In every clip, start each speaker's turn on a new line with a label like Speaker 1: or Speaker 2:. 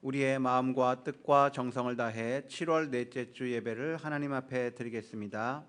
Speaker 1: 우리의 마음과 뜻과 정성을 다해 7월 넷째 주 예배를 하나님 앞에 드리겠습니다.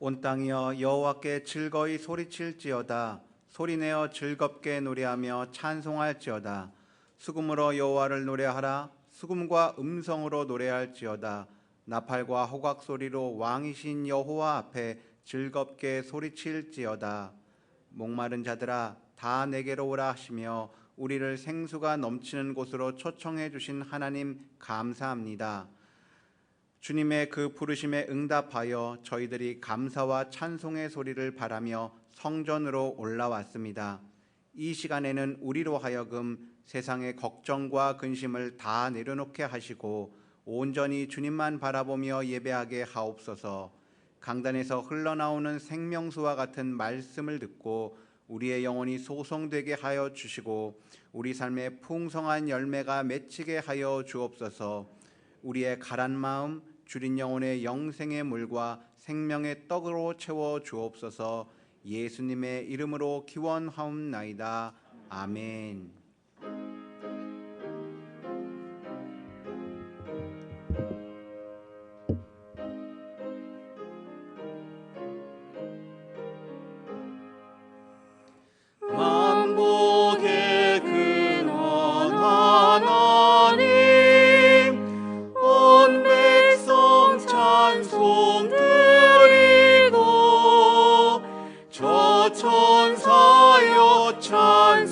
Speaker 1: 온 땅이여 여호와께 즐거이 소리칠지어다. 소리내어 즐겁게 노래하며 찬송할지어다. 수금으로 여호와를 노래하라. 수금과 음성으로 노래할지어다. 나팔과 호각 소리로 왕이신 여호와 앞에 즐겁게 소리칠지어다. 목마른 자들아 다 내게로 오라 하시며 우리를 생수가 넘치는 곳으로 초청해 주신 하나님 감사합니다. 주님의 그 부르심에 응답하여 저희들이 감사와 찬송의 소리를 바라며 성전으로 올라왔습니다. 이 시간에는 우리로 하여금 세상의 걱정과 근심을 다 내려놓게 하시고 온전히 주님만 바라보며 예배하게 하옵소서. 강단에서 흘러나오는 생명수와 같은 말씀을 듣고 우리의 영혼이 소성되게 하여 주시고 우리 삶의 풍성한 열매가 맺히게 하여 주옵소서. 우리의 가란 마음 주린 영혼의 영생의 물과 생명의 떡으로 채워 주옵소서. 예수님의 이름으로 기원하옵나이다. 아멘.
Speaker 2: 만복의 근원 하나님 온 백성 찬송 드리고 저 천사여 찬송하세.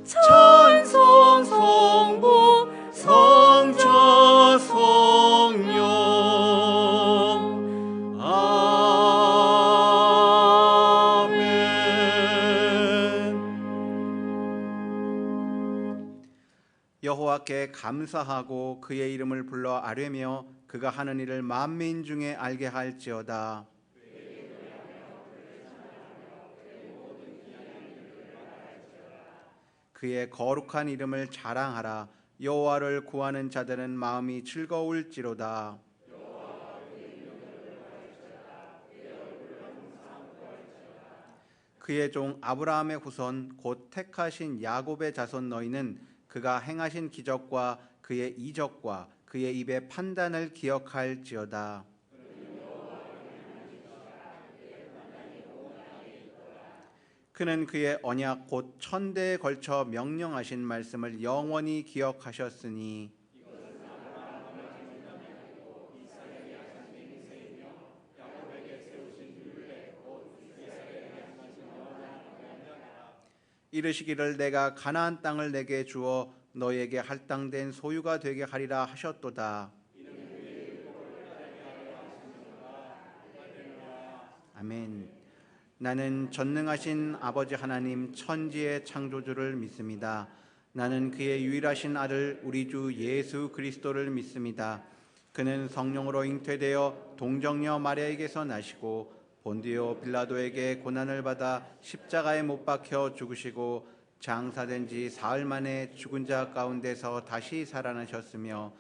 Speaker 2: 찬송 성부 성자 성령
Speaker 1: 여호와께 감사하고 그의 이름을 불러 아뢰며 그가 하는 일을 만민 중에 알게 할지어다. 그의 거룩한 이름을 자랑하라. 여호와를 구하는 자들은 마음이 즐거울지로다. 그의 종 아브라함의 후손 곧 택하신 야곱의 자손 너희는 그가 행하신 기적과 그의 이적과 그의 입의 판단을 기억할지어다. 그는 그의 언약 곧 천대에 걸쳐 명령하신 말씀을 영원히 기억하셨으니 이르시기를 내가 가나안 땅을 내게 주어 너희에게 할당된 소유가 되게 하리라 하셨도다. 아멘. 나는 전능하신 아버지 하나님 천지의 창조주를 믿습니다. 나는 그의 유일하신 아들 우리 주 예수 그리스도를 믿습니다. 그는 성령으로 잉태되어 동정녀 마리아에게서 나시고 본디오 빌라도에게 고난을 받아 십자가에 못 박혀 죽으시고 장사된 지 사흘 만에 죽은 자 가운데서 다시 살아나셨으며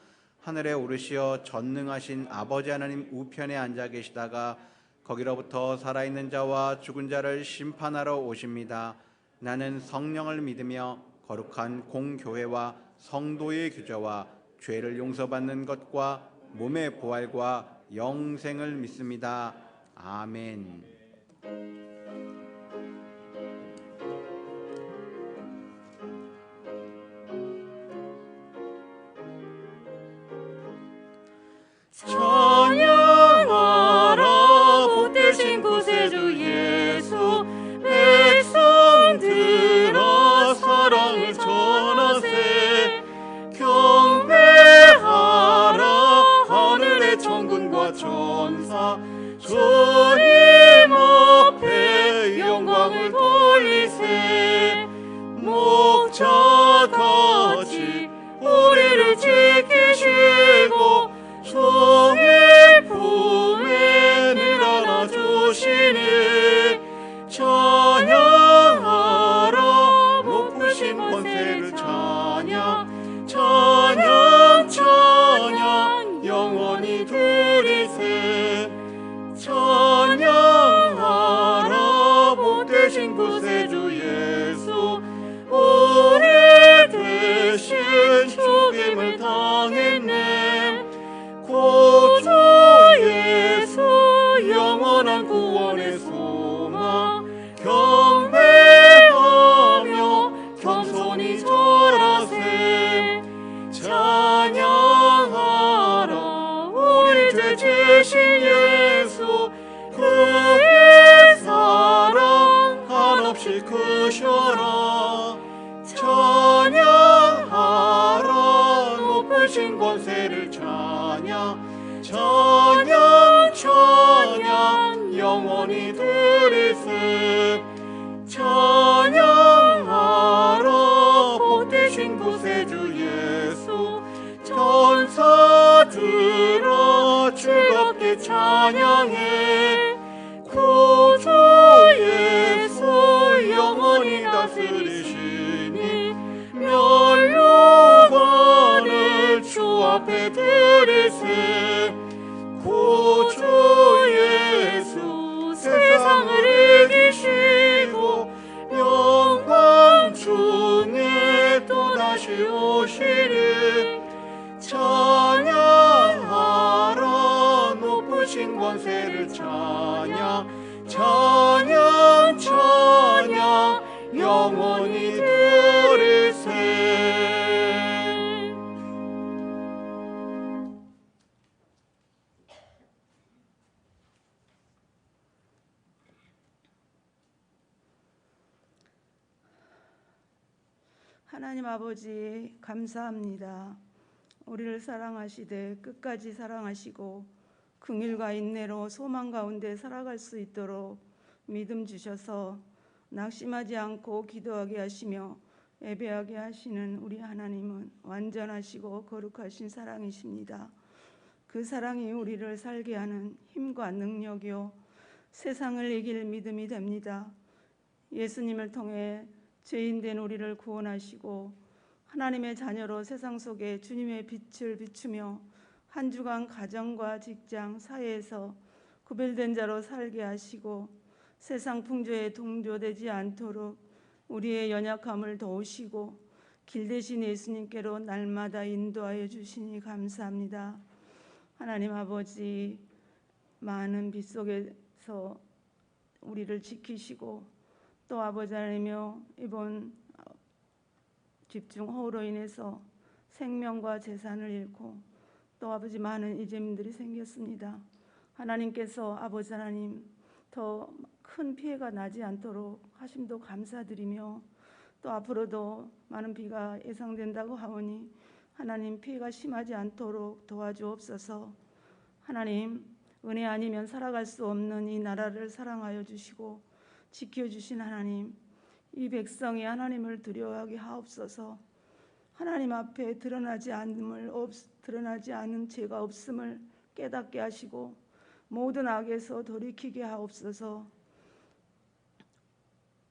Speaker 1: 하늘에 오르시어 전능하신 아버지 하나님 우편에 앉아 계시다가 거기로부터 살아있는 자와 죽은 자를 심판하러 오십니다. 나는 성령을 믿으며 거룩한 공교회와 성도의 규제와 죄를 용서받는 것과 몸의 부활과 영생을 믿습니다. 아멘.
Speaker 2: 찬양하라 복되신 구세주 예수 백성 천사 천사 주님 앞에 영광을 돌리세. 목자같이 우리를 지키시고 주의 품에 늘 안아주시니 찬양하라 높으신 권세를 찬양 찬양 찬양 영원히 드리세. 찬양하라 복되신 구세주 예수 우리 대신 죽임을 당했네. 구주 예수 영원한 구원의 소망 경배하며 겸손히 절하세. 찬양하라 우리 죄 지신 예수 그의 사랑 한없이 크셔라. 찬양하라 높으신 권세를 찬양 찬양 찬양 영원히 드리세. 찬양하라 복되신 구세주 예수 천사들아 즐겁게 찬양해. 구주 예수 영원히 다스리시니 면류관을 주 앞에 드리세. 구주 예수 세상을 이기시고 영광 중에 또다시 오시리. 찬양하라 높으신 권세를 찬양 찬양 찬양 영원히 드리세.
Speaker 3: 하나님 아버지 감사합니다. 우리를 사랑하시되 끝까지 사랑하시고 긍휼과 인내로 소망 가운데 살아갈 수 있도록 믿음 주셔서 낙심하지 않고 기도하게 하시며 예배하게 하시는 우리 하나님은 완전하시고 거룩하신 사랑이십니다. 그 사랑이 우리를 살게 하는 힘과 능력이요 세상을 이길 믿음이 됩니다. 예수님을 통해 죄인된 우리를 구원하시고 하나님의 자녀로 세상 속에 주님의 빛을 비추며 한 주간 가정과 직장, 사회에서 구별된 자로 살게 하시고 세상 풍조에 동조되지 않도록 우리의 연약함을 도우시고 길 대신 예수님께로 날마다 인도하여 주시니 감사합니다. 하나님 아버지 많은 빛 속에서 우리를 지키시고 또 아버지 하나님이여 이번 집중호우로 인해서 생명과 재산을 잃고 또 아버지 많은 이재민들이 생겼습니다. 하나님께서 아버지 하나님 더 큰 피해가 나지 않도록 하심도 감사드리며 또 앞으로도 많은 비가 예상된다고 하오니 하나님 피해가 심하지 않도록 도와주옵소서. 하나님 은혜 아니면 살아갈 수 없는 이 나라를 사랑하여 주시고 지켜주신 하나님 이 백성이 하나님을 두려워하게 하옵소서. 하나님 앞에 드러나지 않은 죄가 없음을 깨닫게 하시고 모든 악에서 돌이키게 하옵소서.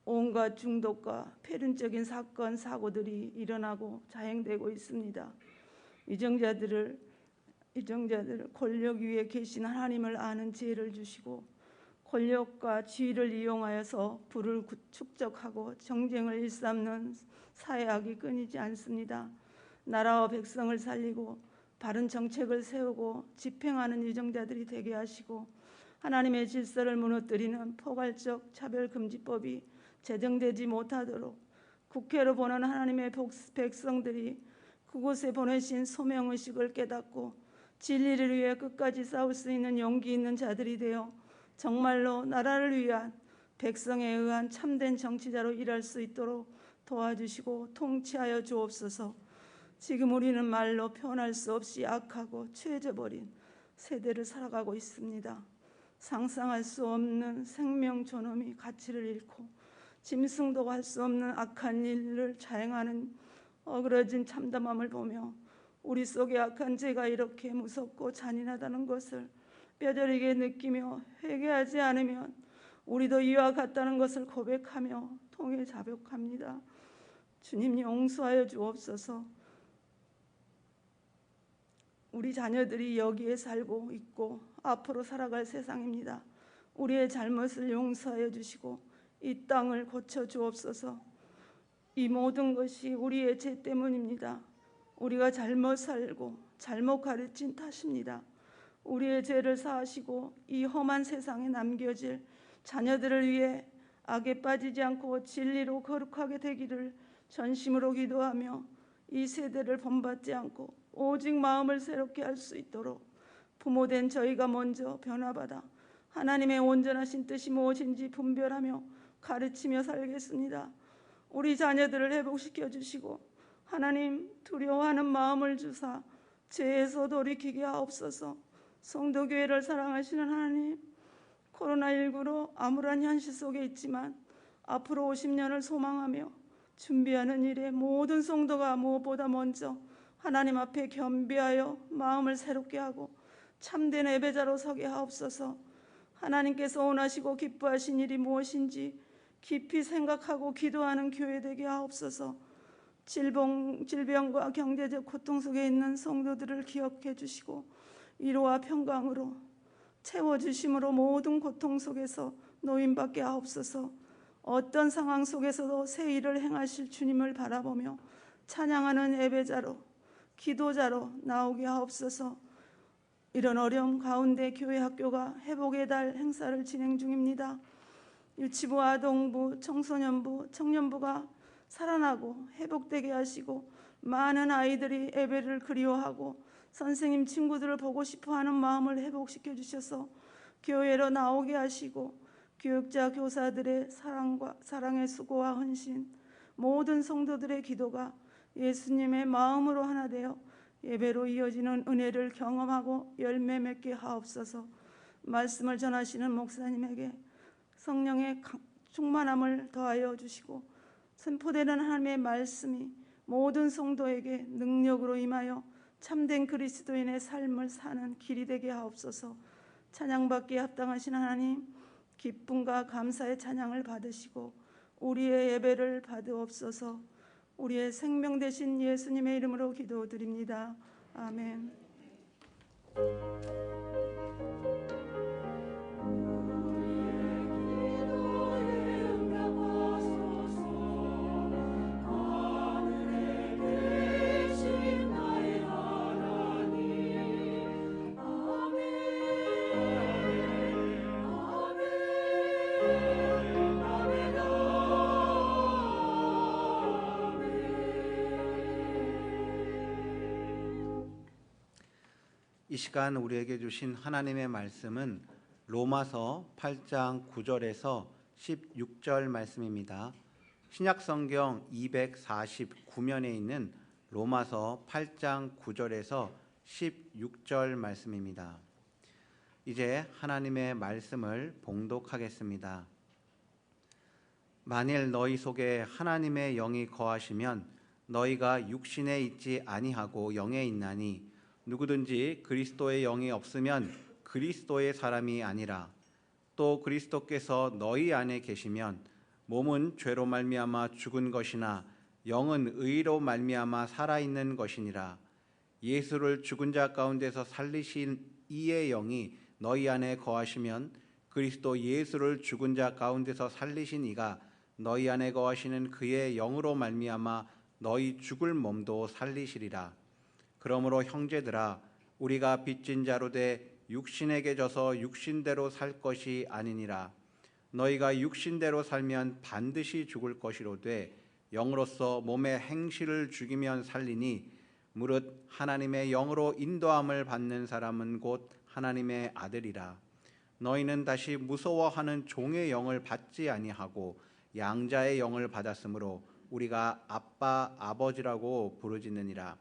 Speaker 3: 온갖 중독과 폐륜적인 사건 사고들이 일어나고 자행되고 있습니다. 이정자들 권력 위에 계신 하나님을 아는 지혜를 주시고 권력과 지위를 이용하여서 부를 축적하고 정쟁을 일삼는 사회악이 끊이지 않습니다. 나라와 백성을 살리고 바른 정책을 세우고 집행하는 유정자들이 되게 하시고 하나님의 질서를 무너뜨리는 포괄적 차별금지법이 제정되지 못하도록 국회로 보는 하나님의 백성들이 그곳에 보내신 소명의식을 깨닫고 진리를 위해 끝까지 싸울 수 있는 용기 있는 자들이 되어 정말로 나라를 위한 백성에 의한 참된 정치자로 일할 수 있도록 도와주시고 통치하여 주옵소서. 지금 우리는 말로 표현할 수 없이 악하고 취해져 버린 세대를 살아가고 있습니다. 상상할 수 없는 생명 존엄이 가치를 잃고 짐승도 할 수 없는 악한 일을 자행하는 어그러진 참담함을 보며 우리 속에 악한 죄가 이렇게 무섭고 잔인하다는 것을 뼈저리게 느끼며 회개하지 않으면 우리도 이와 같다는 것을 고백하며 통해 자복합니다. 주님 용서하여 주옵소서. 우리 자녀들이 여기에 살고 있고 앞으로 살아갈 세상입니다. 우리의 잘못을 용서하여 주시고 이 땅을 고쳐 주옵소서. 이 모든 것이 우리의 죄 때문입니다. 우리가 잘못 살고 잘못 가르친 탓입니다. 우리의 죄를 사하시고 이 험한 세상에 남겨질 자녀들을 위해 악에 빠지지 않고 진리로 거룩하게 되기를 전심으로 기도하며 이 세대를 본받지 않고 오직 마음을 새롭게 할 수 있도록 부모된 저희가 먼저 변화받아 하나님의 온전하신 뜻이 무엇인지 분별하며 가르치며 살겠습니다. 우리 자녀들을 회복시켜 주시고 하나님 두려워하는 마음을 주사 죄에서 돌이키게 하옵소서. 성도교회를 사랑하시는 하나님, 코로나19로 암울한 현실 속에 있지만 앞으로 50년을 소망하며 준비하는 일에 모든 성도가 무엇보다 먼저 하나님 앞에 겸비하여 마음을 새롭게 하고 참된 예배자로 서게 하옵소서. 하나님께서 원하시고 기뻐하신 일이 무엇인지 깊이 생각하고 기도하는 교회 되게 하옵소서. 질병과 경제적 고통 속에 있는 성도들을 기억해 주시고 위로와 평강으로 채워주심으로 모든 고통 속에서 노임받게 하옵소서. 어떤 상황 속에서도 새 일을 행하실 주님을 바라보며 찬양하는 예배자로 기도자로 나오게 하옵소서. 이런 어려움 가운데 교회 학교가 회복의 달 행사를 진행 중입니다. 유치부, 아동부, 청소년부, 청년부가 살아나고 회복되게 하시고 많은 아이들이 예배를 그리워하고 선생님, 친구들을 보고 싶어하는 마음을 회복시켜 주셔서 교회로 나오게 하시고 교육자, 교사들의 사랑의 수고와 헌신, 모든 성도들의 기도가 예수님의 마음으로 하나 되어 예배로 이어지는 은혜를 경험하고 열매 맺게 하옵소서. 말씀을 전하시는 목사님에게 성령의 충만함을 더하여 주시고 선포되는 하나님의 말씀이 모든 성도에게 능력으로 임하여 참된 그리스도인의 삶을 사는 길이 되게 하옵소서. 찬양받기에 합당하신 하나님, 기쁨과 감사의 찬양을 받으시고 우리의 예배를 받으옵소서. 우리의 생명 되신 예수님의 이름으로 기도드립니다. 아멘.
Speaker 1: 이 시간 우리에게 주신 하나님의 말씀은 로마서 8장 9절에서 16절 말씀입니다. 신약성경 249면에 있는 로마서 8장 9절에서 16절 말씀입니다. 이제 하나님의 말씀을 봉독하겠습니다. 만일 너희 속에 하나님의 영이 거하시면 너희가 육신에 있지 아니하고 영에 있나니 누구든지 그리스도의 영이 없으면 그리스도의 사람이 아니라 또 그리스도께서 너희 안에 계시면 몸은 죄로 말미암아 죽은 것이나 영은 의로 말미암아 살아있는 것이니라. 예수를 죽은 자 가운데서 살리신 이의 영이 너희 안에 거하시면 그리스도 예수를 죽은 자 가운데서 살리신 이가 너희 안에 거하시는 그의 영으로 말미암아 너희 죽을 몸도 살리시리라. 그러므로 형제들아, 우리가 빚진 자로 돼 육신에게 져서 육신대로 살 것이 아니니라. 너희가 육신대로 살면 반드시 죽을 것이로되 영으로서 몸의 행실을 죽이면 살리니 무릇 하나님의 영으로 인도함을 받는 사람은 곧 하나님의 아들이라. 너희는 다시 무서워하는 종의 영을 받지 아니하고 양자의 영을 받았으므로 우리가 아빠, 아버지라고 부르짖느니라.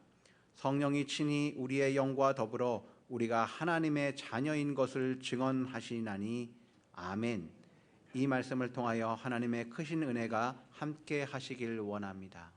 Speaker 1: 성령이 친히 우리의 영과 더불어 우리가 하나님의 자녀인 것을 증언하시나니 아멘. 이 말씀을 통하여 하나님의 크신 은혜가 함께 하시길 원합니다.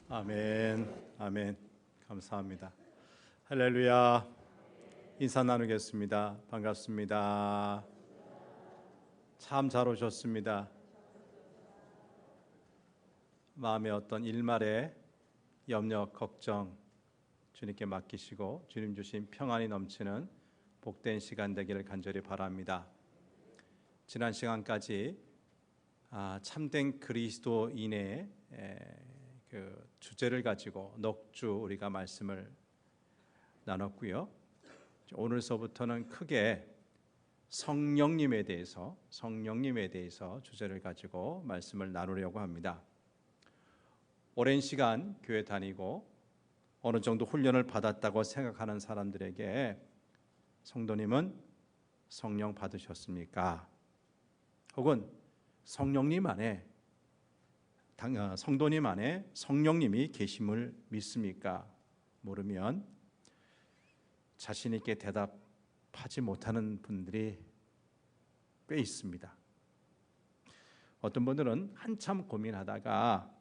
Speaker 2: 아멘, 아멘. 감사합니다. 할렐루야. 인사 나누겠습니다. 반갑습니다. 참 잘 오셨습니다. 마음의 어떤 일말의 염려, 걱정 주님께 맡기시고 주님 주신 평안이 넘치는 복된 시간 되기를 간절히 바랍니다. 지난 시간까지 참된 그리스도인의 그 주제를 가지고 넉 주 우리가 말씀을 나눴고요. 오늘서부터는 크게 성령님에 대해서 주제를 가지고 말씀을 나누려고 합니다. 오랜 시간 교회 다니고 어느 정도 훈련을 받았다고 생각하는 사람들에게 성도님은 성령 받으셨습니까? 혹은 성령님 안에 성도님 안에 성령님이 계심을 믿습니까? 모르면 자신 있게 대답하지 못하는 분들이 꽤 있습니다. 어떤 분들은 한참 고민하다가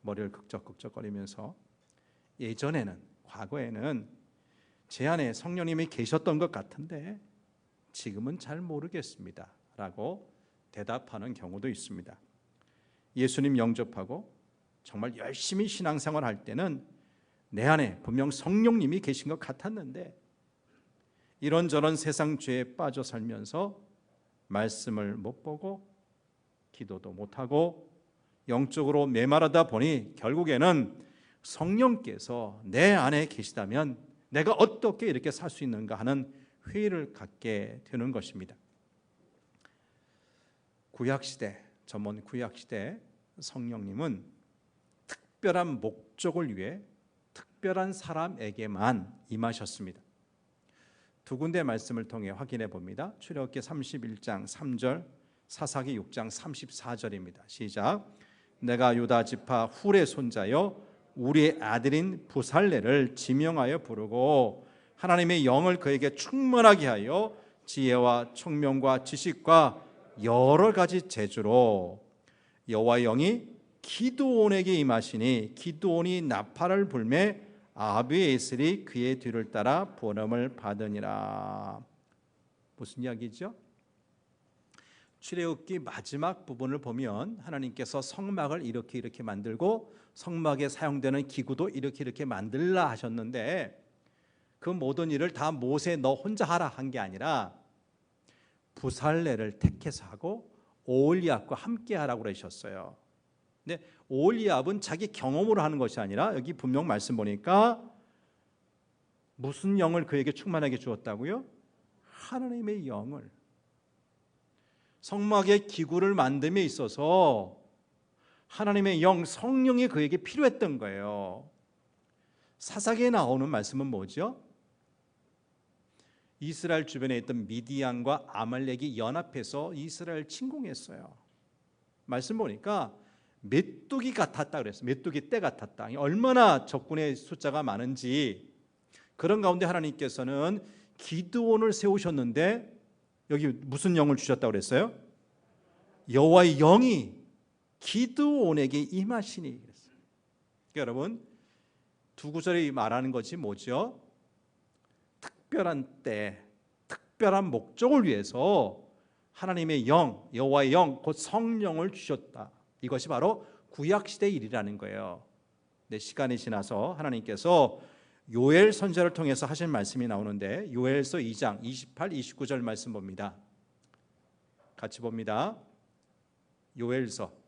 Speaker 2: 머리를 극적극적거리면서 과거에는 제 안에 성령님이 계셨던 것 같은데 지금은 잘 모르겠습니다 라고 대답하는 경우도 있습니다. 예수님 영접하고 정말 열심히 신앙생활 할 때는 내 안에 분명 성령님이 계신 것 같았는데 이런저런 세상 죄에 빠져 살면서 말씀을 못 보고 기도도 못하고 영적으로 메마르다 보니 결국에는 성령께서 내 안에 계시다면 내가 어떻게 이렇게 살 수 있는가 하는 회의를 갖게 되는 것입니다. 구약시대, 전문 구약시대 성령님은 특별한 목적을 위해 특별한 사람에게만 임하셨습니다. 두 군데 말씀을 통해 확인해 봅니다. 출애굽기 31장 3절, 사사기 6장 34절입니다. 시작. 내가 유다 지파 훌의 손자여 우리의 아들인 부살레를 지명하여 부르고 하나님의 영을 그에게 충만하게 하여 지혜와 총명과 지식과 여러 가지 재주로 여호와의 영이 기드온에게 임하시니 기드온이 나팔을 불매 아비에셀이 그의 뒤를 따라 번음을 받으니라. 무슨 이야기죠? 출애굽기 마지막 부분을 보면 하나님께서 성막을 이렇게 만들고 성막에 사용되는 기구도 이렇게 만들라 하셨는데 그 모든 일을 다 모세 너 혼자 하라 한 게 아니라 부살레를 택해서 하고 오홀리압과 함께 하라고 그러셨어요. 근데 오홀리압은 자기 경험으로 하는 것이 아니라 여기 분명 말씀 보니까 무슨 영을 그에게 충만하게 주었다고요? 하나님의 영을. 성막의 기구를 만듦에 있어서 하나님의 영, 성령이 그에게 필요했던 거예요. 사사기에 나오는 말씀은 뭐죠? 이스라엘 주변에 있던 미디안과 아말렉이 연합해서 이스라엘 침공했어요. 말씀 보니까 메뚜기 같았다 그랬어요. 메뚜기 떼 같았다. 얼마나 적군의 숫자가 많은지. 그런 가운데 하나님께서는 기드온을 세우셨는데 여기 무슨 영을 주셨다고 그랬어요? 여호와의 영이 기드온에게 임하시니 그랬어요. 그러니까 여러분 두 구절이 말하는 것이 뭐죠? 특별한 때, 특별한 목적을 위해서 하나님의 영, 여호와의 영, 곧 성령을 주셨다. 이것이 바로 구약시대 일이라는 거예요. 근데 시간이 지나서 하나님께서 요엘 선지자를 통해서 하신 말씀이 나오는데 요엘서 2장 28, 29절 말씀 봅니다. 같이 봅니다. 요엘서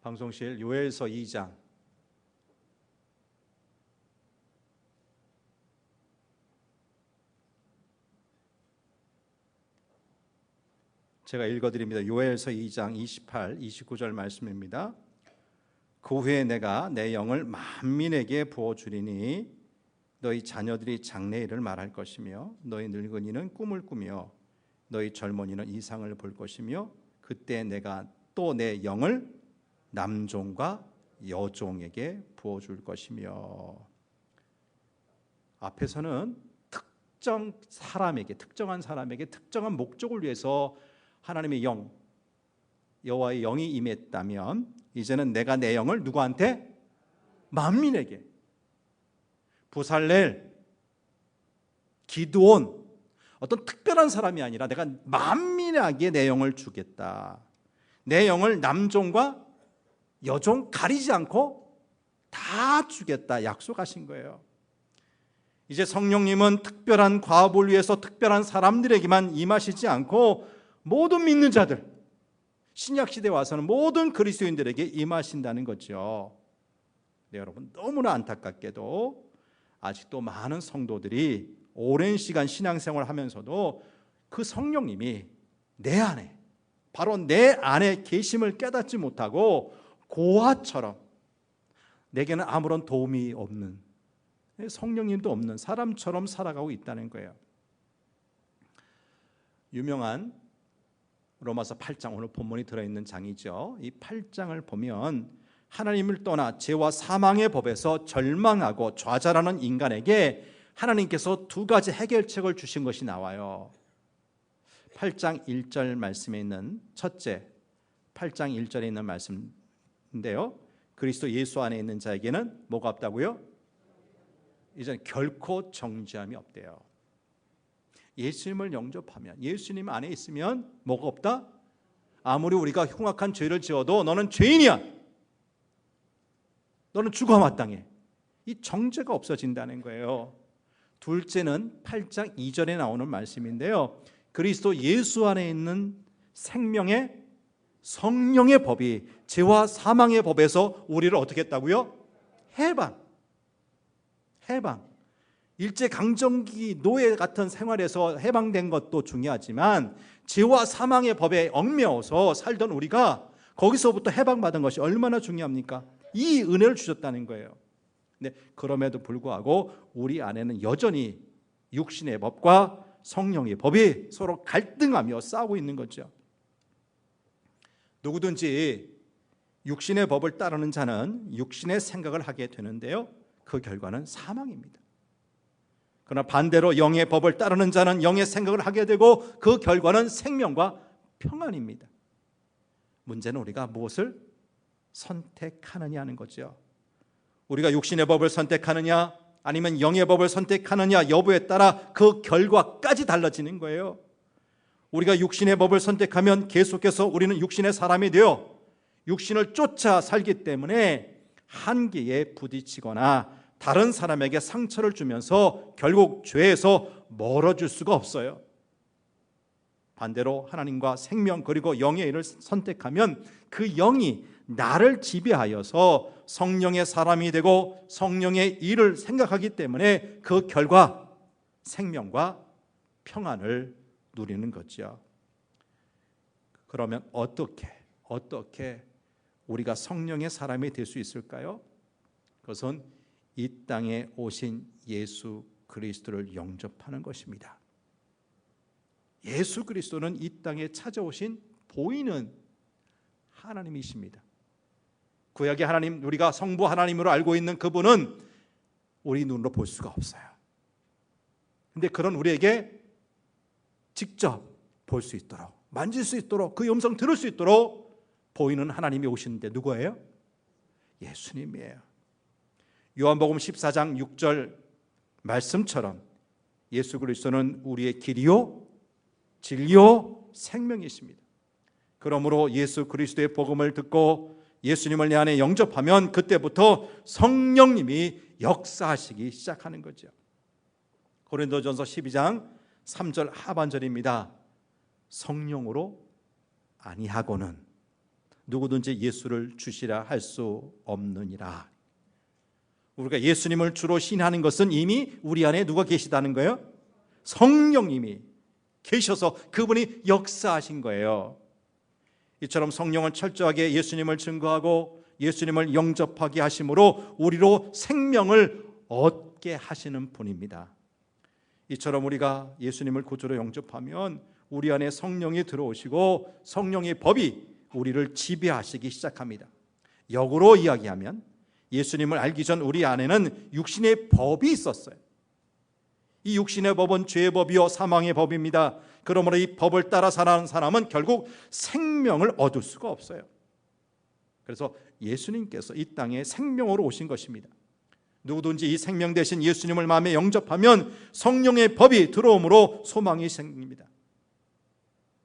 Speaker 2: 방송실 요엘서 2장 제가 읽어드립니다. 요엘서 2장 28, 29절 말씀입니다. 그 후에 내가 내 영을 만민에게 부어주리니 너희 자녀들이 장래일을 말할 것이며 너희 늙은이는 꿈을 꾸며 너희 젊은이는 이상을 볼 것이며 그때 내가 또 내 영을 남종과 여종에게 부어줄 것이며. 앞에서는 특정한 사람에게 특정한 목적을 위해서 하나님의 영, 여호와의 영이 임했다면 이제는 내가 내 영을 누구한테? 만민에게. 부살렐, 기드온, 어떤 특별한 사람이 아니라 내가 만민에게 내 영을 주겠다. 내 영을 남종과 여종 가리지 않고 다 주겠다 약속하신 거예요. 이제 성령님은 특별한 과업을 위해서 특별한 사람들에게만 임하시지 않고 모든 믿는 자들, 신약시대에 와서는 모든 그리스도인들에게 임하신다는 거죠. 네, 여러분 너무나 안타깝게도 아직도 많은 성도들이 오랜 시간 신앙생활을 하면서도 그 성령님이 내 안에, 바로 내 안에 계심을 깨닫지 못하고 고아처럼 내게는 아무런 도움이 없는, 성령님도 없는 사람처럼 살아가고 있다는 거예요. 유명한 로마서 8장, 오늘 본문이 들어있는 장이죠. 이 8장을 보면 하나님을 떠나 죄와 사망의 법에서 절망하고 좌절하는 인간에게 하나님께서 두 가지 해결책을 주신 것이 나와요. 8장 1절 말씀에 있는 첫째, 8장 1절에 있는 말씀인데요, 그리스도 예수 안에 있는 자에게는 뭐가 없다고요? 이제는 결코 정죄함이 없대요. 예수님을 영접하면, 예수님 안에 있으면 뭐가 없다? 아무리 우리가 흉악한 죄를 지어도 너는 죄인이야, 너는 죽어 마땅해, 이 정죄가 없어진다는 거예요. 둘째는 8장 2절에 나오는 말씀인데요, 그리스도 예수 안에 있는 생명의 성령의 법이 죄와 사망의 법에서 우리를 어떻게 했다고요? 해방. 일제강점기 노예 같은 생활에서 해방된 것도 중요하지만 죄와 사망의 법에 얽매여서 살던 우리가 거기서부터 해방받은 것이 얼마나 중요합니까? 이 은혜를 주셨다는 거예요. 근데 그럼에도 불구하고 우리 안에는 여전히 육신의 법과 성령의 법이 서로 갈등하며 싸우고 있는 거죠. 누구든지 육신의 법을 따르는 자는 육신의 생각을 하게 되는데요, 그 결과는 사망입니다. 그러나 반대로 영의 법을 따르는 자는 영의 생각을 하게 되고 그 결과는 생명과 평안입니다. 문제는 우리가 무엇을 선택하느냐 하는 거죠. 우리가 육신의 법을 선택하느냐 아니면 영의 법을 선택하느냐 여부에 따라 그 결과까지 달라지는 거예요. 우리가 육신의 법을 선택하면 계속해서 우리는 육신의 사람이 되어 육신을 쫓아 살기 때문에 한계에 부딪히거나 다른 사람에게 상처를 주면서 결국 죄에서 멀어질 수가 없어요. 반대로 하나님과 생명 그리고 영의 일을 선택하면 그 영이 나를 지배하여서 성령의 사람이 되고 성령의 일을 생각하기 때문에 그 결과 생명과 평안을 누리는 거죠. 그러면 어떻게 우리가 성령의 사람이 될 수 있을까요? 그것은 이 땅에 오신 예수 그리스도를 영접하는 것입니다. 예수 그리스도는 이 땅에 찾아오신 보이는 하나님이십니다. 구약의 하나님, 우리가 성부 하나님으로 알고 있는 그분은 우리 눈으로 볼 수가 없어요. 그런데 그런 우리에게 직접 볼 수 있도록, 만질 수 있도록, 그 음성 들을 수 있도록 보이는 하나님이 오시는데 누구예요? 예수님이에요. 요한복음 14장 6절 말씀처럼 예수 그리스도는 우리의 길이요 진리요 생명이십니다. 그러므로 예수 그리스도의 복음을 듣고 예수님을 내 안에 영접하면 그때부터 성령님이 역사하시기 시작하는 거죠. 고린도전서 12장 3절 하반절입니다. 성령으로 아니하고는 누구든지 예수를 주시라 할 수 없느니라. 우리가 예수님을 주로 신하는 것은 이미 우리 안에 누가 계시다는 거예요? 성령님이 계셔서 그분이 역사하신 거예요. 이처럼 성령은 철저하게 예수님을 증거하고 예수님을 영접하게 하심으로 우리로 생명을 얻게 하시는 분입니다. 이처럼 우리가 예수님을 구주로 영접하면 우리 안에 성령이 들어오시고 성령의 법이 우리를 지배하시기 시작합니다. 역으로 이야기하면 예수님을 알기 전 우리 안에는 육신의 법이 있었어요. 이 육신의 법은 죄의 법이요 사망의 법입니다. 그러므로 이 법을 따라 살아가는 사람은 결국 생명을 얻을 수가 없어요. 그래서 예수님께서 이 땅에 생명으로 오신 것입니다. 누구든지 이 생명 대신 예수님을 마음에 영접하면 성령의 법이 들어옴으로 소망이 생깁니다.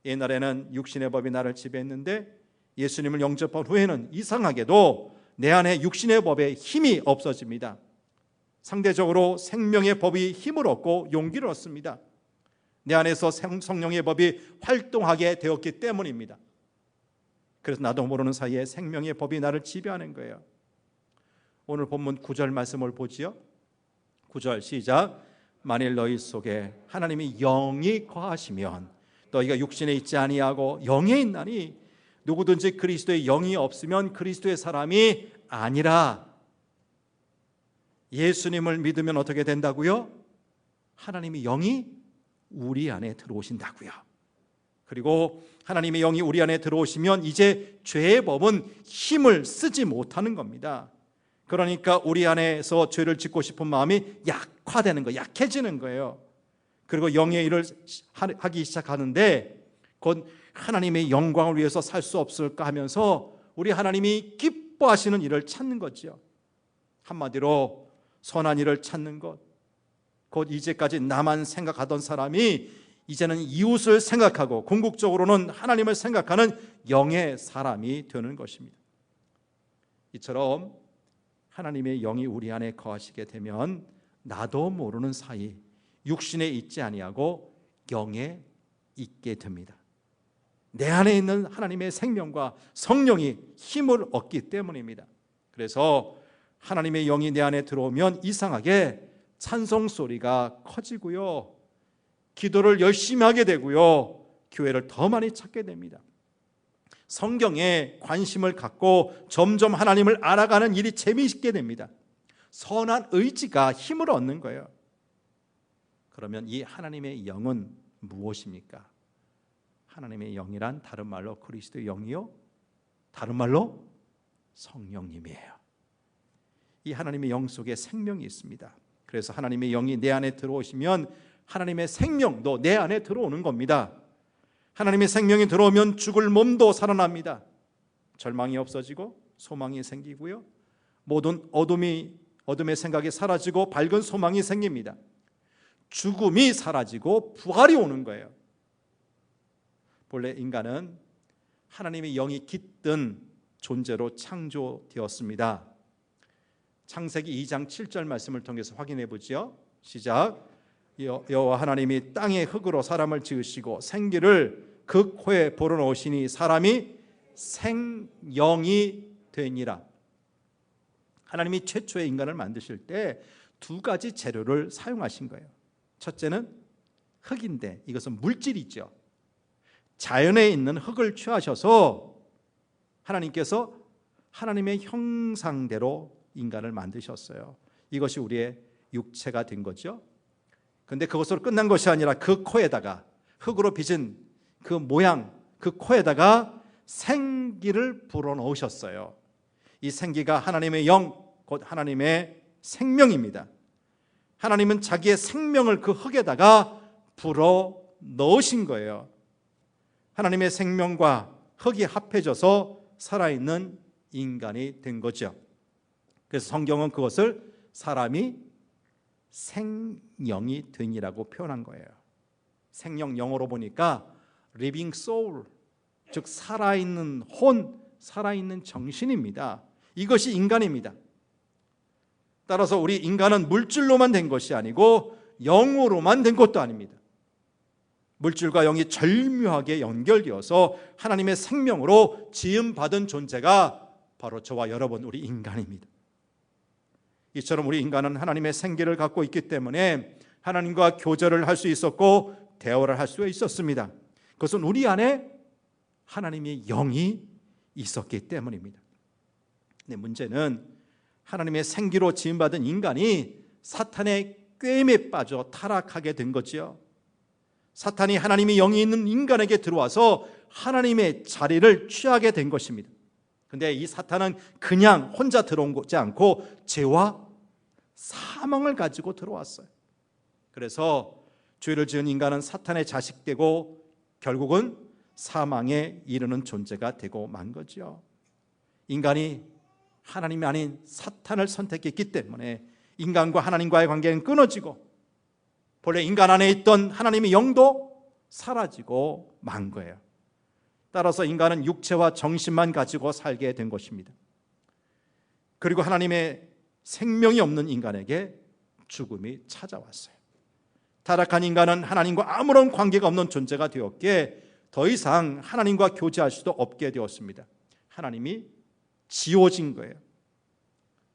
Speaker 2: 옛날에는 육신의 법이 나를 지배했는데 예수님을 영접한 후에는 이상하게도 내 안에 육신의 법에 힘이 없어집니다. 상대적으로 생명의 법이 힘을 얻고 용기를 얻습니다. 내 안에서 성령의 법이 활동하게 되었기 때문입니다. 그래서 나도 모르는 사이에 생명의 법이 나를 지배하는 거예요. 오늘 본문 9절 말씀을 보지요. 9절 시작. 만일 너희 속에 하나님이 영이 거하시면 너희가 육신에 있지 아니하고 영에 있나니 누구든지 그리스도의 영이 없으면 그리스도의 사람이 아니라. 예수님을 믿으면 어떻게 된다고요? 하나님의 영이 우리 안에 들어오신다고요. 그리고 하나님의 영이 우리 안에 들어오시면 이제 죄의 법은 힘을 쓰지 못하는 겁니다. 그러니까 우리 안에서 죄를 짓고 싶은 마음이 약화되는 거예요. 약해지는 거예요. 그리고 영의 일을 하기 시작하는데 곧 하나님의 영광을 위해서 살 수 없을까 하면서 우리 하나님이 기뻐하시는 일을 찾는 거죠. 한마디로 선한 일을 찾는 것, 곧 이제까지 나만 생각하던 사람이 이제는 이웃을 생각하고 궁극적으로는 하나님을 생각하는 영의 사람이 되는 것입니다. 이처럼 하나님의 영이 우리 안에 거하시게 되면 나도 모르는 사이 육신에 있지 아니하고 영에 있게 됩니다. 내 안에 있는 하나님의 생명과 성령이 힘을 얻기 때문입니다. 그래서 하나님의 영이 내 안에 들어오면 이상하게 찬송 소리가 커지고요, 기도를 열심히 하게 되고요, 교회를 더 많이 찾게 됩니다. 성경에 관심을 갖고 점점 하나님을 알아가는 일이 재미있게 됩니다. 선한 의지가 힘을 얻는 거예요. 그러면 이 하나님의 영은 무엇입니까? 하나님의 영이란 다른 말로 그리스도의 영이요, 다른 말로 성령님이에요. 이 하나님의 영 속에 생명이 있습니다. 그래서 하나님의 영이 내 안에 들어오시면 하나님의 생명도 내 안에 들어오는 겁니다. 하나님의 생명이 들어오면 죽을 몸도 살아납니다. 절망이 없어지고 소망이 생기고요, 모든 어둠의 생각이 사라지고 밝은 소망이 생깁니다. 죽음이 사라지고 부활이 오는 거예요. 본래 인간은 하나님의 영이 깃든 존재로 창조되었습니다. 창세기 2장 7절 말씀을 통해서 확인해 보죠. 시작. 여호와 하나님이 땅의 흙으로 사람을 지으시고 생기를 그 코에 불어넣으시니 사람이 생영이 되니라. 하나님이 최초의 인간을 만드실 때 두 가지 재료를 사용하신 거예요. 첫째는 흙인데 이것은 물질이죠. 자연에 있는 흙을 취하셔서 하나님께서 하나님의 형상대로 인간을 만드셨어요. 이것이 우리의 육체가 된 거죠. 그런데 그것으로 끝난 것이 아니라 그 코에다가, 흙으로 빚은 그 모양, 그 코에다가 생기를 불어넣으셨어요. 이 생기가 하나님의 영, 곧 하나님의 생명입니다. 하나님은 자기의 생명을 그 흙에다가 불어넣으신 거예요. 하나님의 생명과 흙이 합해져서 살아있는 인간이 된 거죠. 그래서 성경은 그것을 사람이 생영이 되니라고 표현한 거예요. 생명, 영어로 보니까 living soul, 즉 살아있는 혼, 살아있는 정신입니다. 이것이 인간입니다. 따라서 우리 인간은 물질로만 된 것이 아니고 영으로만 된 것도 아닙니다. 물질과 영이 절묘하게 연결되어서 하나님의 생명으로 지음받은 존재가 바로 저와 여러분 우리 인간입니다. 이처럼 우리 인간은 하나님의 생기를 갖고 있기 때문에 하나님과 교제를 할 수 있었고 대화를 할 수 있었습니다. 그것은 우리 안에 하나님의 영이 있었기 때문입니다. 근데 문제는 하나님의 생기로 지음받은 인간이 사탄의 꾀임에 빠져 타락하게 된 거지요. 사탄이 하나님의 영이 있는 인간에게 들어와서 하나님의 자리를 취하게 된 것입니다. 그런데 이 사탄은 그냥 혼자 들어오지 않고 죄와 사망을 가지고 들어왔어요. 그래서 죄를 지은 인간은 사탄의 자식 되고 결국은 사망에 이르는 존재가 되고 만 거죠. 인간이 하나님이 아닌 사탄을 선택했기 때문에 인간과 하나님과의 관계는 끊어지고 본래 인간 안에 있던 하나님의 영도 사라지고 만 거예요. 따라서 인간은 육체와 정신만 가지고 살게 된 것입니다. 그리고 하나님의 생명이 없는 인간에게 죽음이 찾아왔어요. 타락한 인간은 하나님과 아무런 관계가 없는 존재가 되었기에 더 이상 하나님과 교제할 수도 없게 되었습니다. 하나님이 지워진 거예요.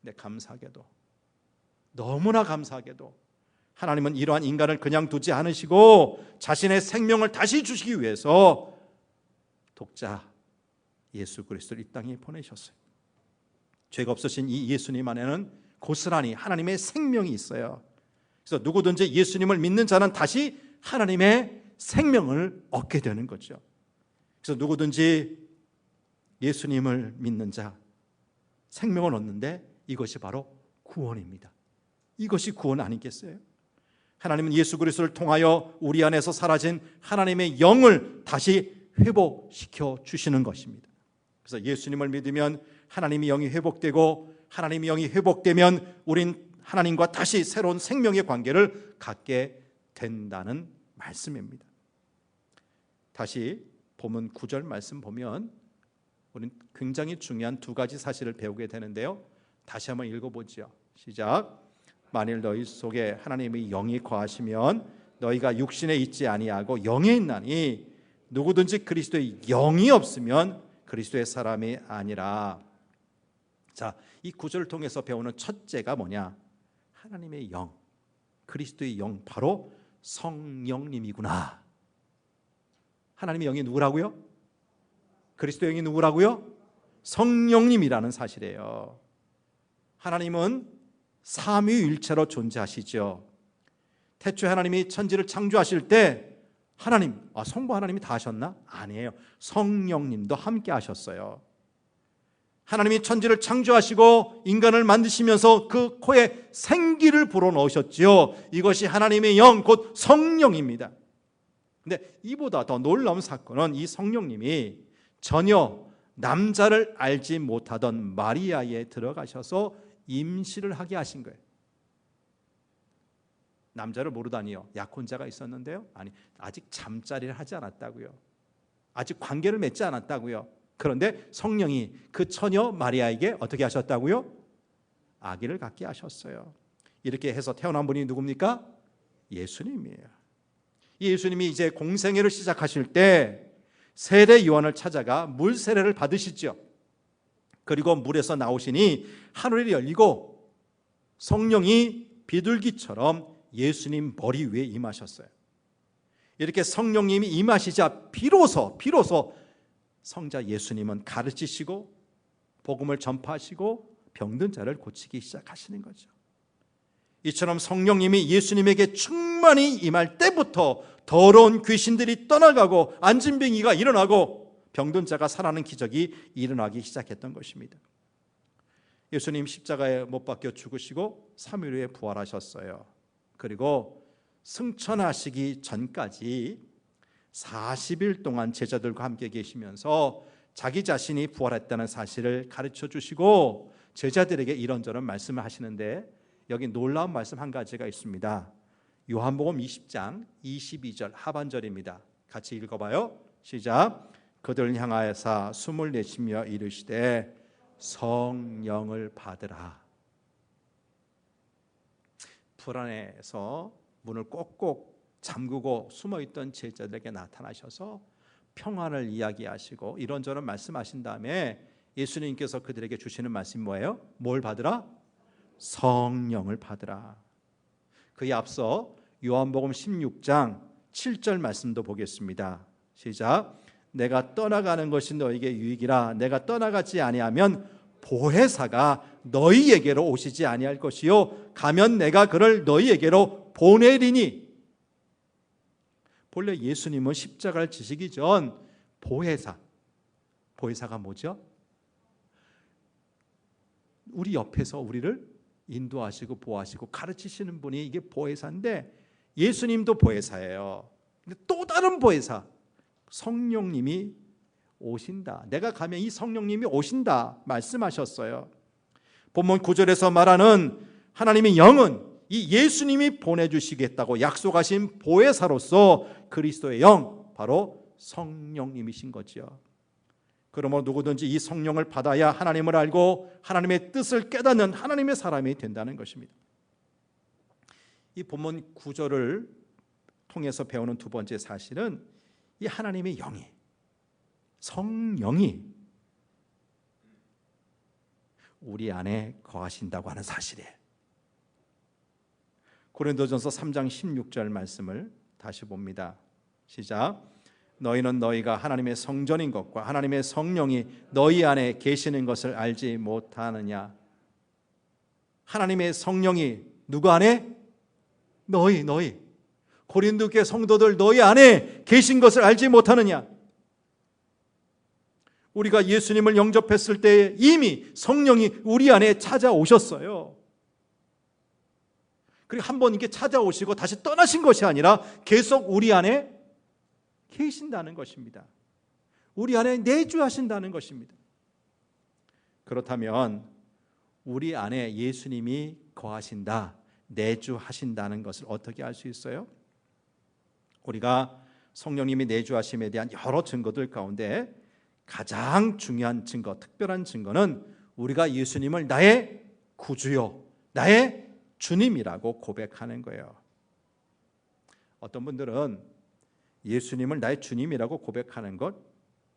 Speaker 2: 근데 감사하게도, 너무나 감사하게도 하나님은 이러한 인간을 그냥 두지 않으시고 자신의 생명을 다시 주시기 위해서 독자 예수 그리스도를 이 땅에 보내셨어요. 죄가 없으신 이 예수님 안에는 고스란히 하나님의 생명이 있어요. 그래서 누구든지 예수님을 믿는 자는 다시 하나님의 생명을 얻게 되는 거죠. 그래서 누구든지 예수님을 믿는 자 생명을 얻는데 이것이 바로 구원입니다. 이것이 구원 아니겠어요? 하나님은 예수 그리스도를 통하여 우리 안에서 사라진 하나님의 영을 다시 회복시켜 주시는 것입니다. 그래서 예수님을 믿으면 하나님의 영이 회복되고 하나님의 영이 회복되면 우린 하나님과 다시 새로운 생명의 관계를 갖게 된다는 말씀입니다. 다시 본문 9절 말씀 보면 우리는 굉장히 중요한 두 가지 사실을 배우게 되는데요. 다시 한번 읽어보죠. 시작. 만일 너희 속에 하나님의 영이 거하시면 너희가 육신에 있지 아니하고 영에 있나니 누구든지 그리스도의 영이 없으면 그리스도의 사람이 아니라. 자, 이 구절을 통해서 배우는 첫째가 뭐냐? 하나님의 영, 그리스도의 영, 바로 성령님이구나. 하나님의 영이 누구라고요? 그리스도의 영이 누구라고요? 성령님이라는 사실이에요. 하나님은 삼위일체로 존재하시죠. 태초에 하나님이 천지를 창조하실 때 하나님, 성부 하나님이 다 하셨나? 아니에요. 성령님도 함께 하셨어요. 하나님이 천지를 창조하시고 인간을 만드시면서 그 코에 생기를 불어넣으셨지요. 이것이 하나님의 영, 곧 성령입니다. 근데 이보다 더 놀라운 사건은 이 성령님이 전혀 남자를 알지 못하던 마리아에 들어가셔서 임시를 하게 하신 거예요. 남자를 모르다니요. 약혼자가 있었는데요. 아니, 아직 잠자리를 하지 않았다고요. 아직 관계를 맺지 않았다고요. 그런데 성령이 그 처녀 마리아에게 어떻게 하셨다고요? 아기를 갖게 하셨어요. 이렇게 해서 태어난 분이 누굽니까? 예수님이에요. 예수님이 이제 공생애를 시작하실 때 세례 요한을 찾아가 물 세례를 받으시죠. 그리고 물에서 나오시니 하늘이 열리고 성령이 비둘기처럼 예수님 머리 위에 임하셨어요. 이렇게 성령님이 임하시자 비로소 성자 예수님은 가르치시고 복음을 전파하시고 병든 자를 고치기 시작하시는 거죠. 이처럼 성령님이 예수님에게 충만히 임할 때부터 더러운 귀신들이 떠나가고 안진뱅이가 일어나고 병든 자가 살아나는 기적이 일어나기 시작했던 것입니다. 예수님 십자가에 못 박혀 죽으시고 3일 후에 부활하셨어요. 그리고 승천하시기 전까지 40일 동안 제자들과 함께 계시면서 자기 자신이 부활했다는 사실을 가르쳐 주시고 제자들에게 이런저런 말씀을 하시는데 여기 놀라운 말씀 한 가지가 있습니다. 요한복음 20장 22절 하반절입니다. 같이 읽어봐요. 시작. 그들을 향하여서 숨을 내쉬며 이르시되 성령을 받으라. 불안해서 문을 꼭꼭 잠그고 숨어있던 제자들에게 나타나셔서 평안을 이야기하시고 이런저런 말씀하신 다음에 예수님께서 그들에게 주시는 말씀이 뭐예요? 뭘 받으라? 성령을 받으라. 그에 앞서 요한복음 16장 7절 말씀도 보겠습니다. 시작. 내가 떠나가는 것이 너에게 유익이라. 내가 떠나가지 아니하면 보혜사가 너희에게로 오시지 아니할 것이요 가면 내가 그를 너희에게로 보내리니. 본래 예수님은 십자가를 지시기 전 보혜사가 뭐죠? 우리 옆에서 우리를 인도하시고 보호하시고 가르치시는 분이 이게 보혜사인데 예수님도 보혜사예요. 근데 또 다른 보혜사 성령님이 오신다. 내가 가면 이 성령님이 오신다 말씀하셨어요. 본문 9절에서 말하는 하나님의 영은 이 예수님이 보내주시겠다고 약속하신 보혜사로서 그리스도의 영, 바로 성령님이신 거죠. 그러므로 누구든지 이 성령을 받아야 하나님을 알고 하나님의 뜻을 깨닫는 하나님의 사람이 된다는 것입니다. 이 본문 9절을 통해서 배우는 두 번째 사실은 이 하나님의 영이, 성령이 우리 안에 거하신다고 하는 사실이에요. 고린도전서 3장 16절 말씀을 다시 봅니다. 시작. 너희는 너희가 하나님의 성전인 것과 하나님의 성령이 너희 안에 계시는 것을 알지 못하느냐. 하나님의 성령이 누구 안에? 너희 고린도 교회 성도들 너희 안에 계신 것을 알지 못하느냐. 우리가 예수님을 영접했을 때 이미 성령이 우리 안에 찾아오셨어요. 그리고 한 번 이렇게 찾아오시고 다시 떠나신 것이 아니라 계속 우리 안에 계신다는 것입니다. 우리 안에 내주하신다는 것입니다. 그렇다면 우리 안에 예수님이 거하신다, 내주하신다는 것을 어떻게 알 수 있어요? 우리가 성령님이 내주하심에 대한 여러 증거들 가운데 가장 중요한 증거, 특별한 증거는 우리가 예수님을 나의 구주요, 나의 주님이라고 고백하는 거예요. 어떤 분들은 예수님을 나의 주님이라고 고백하는 것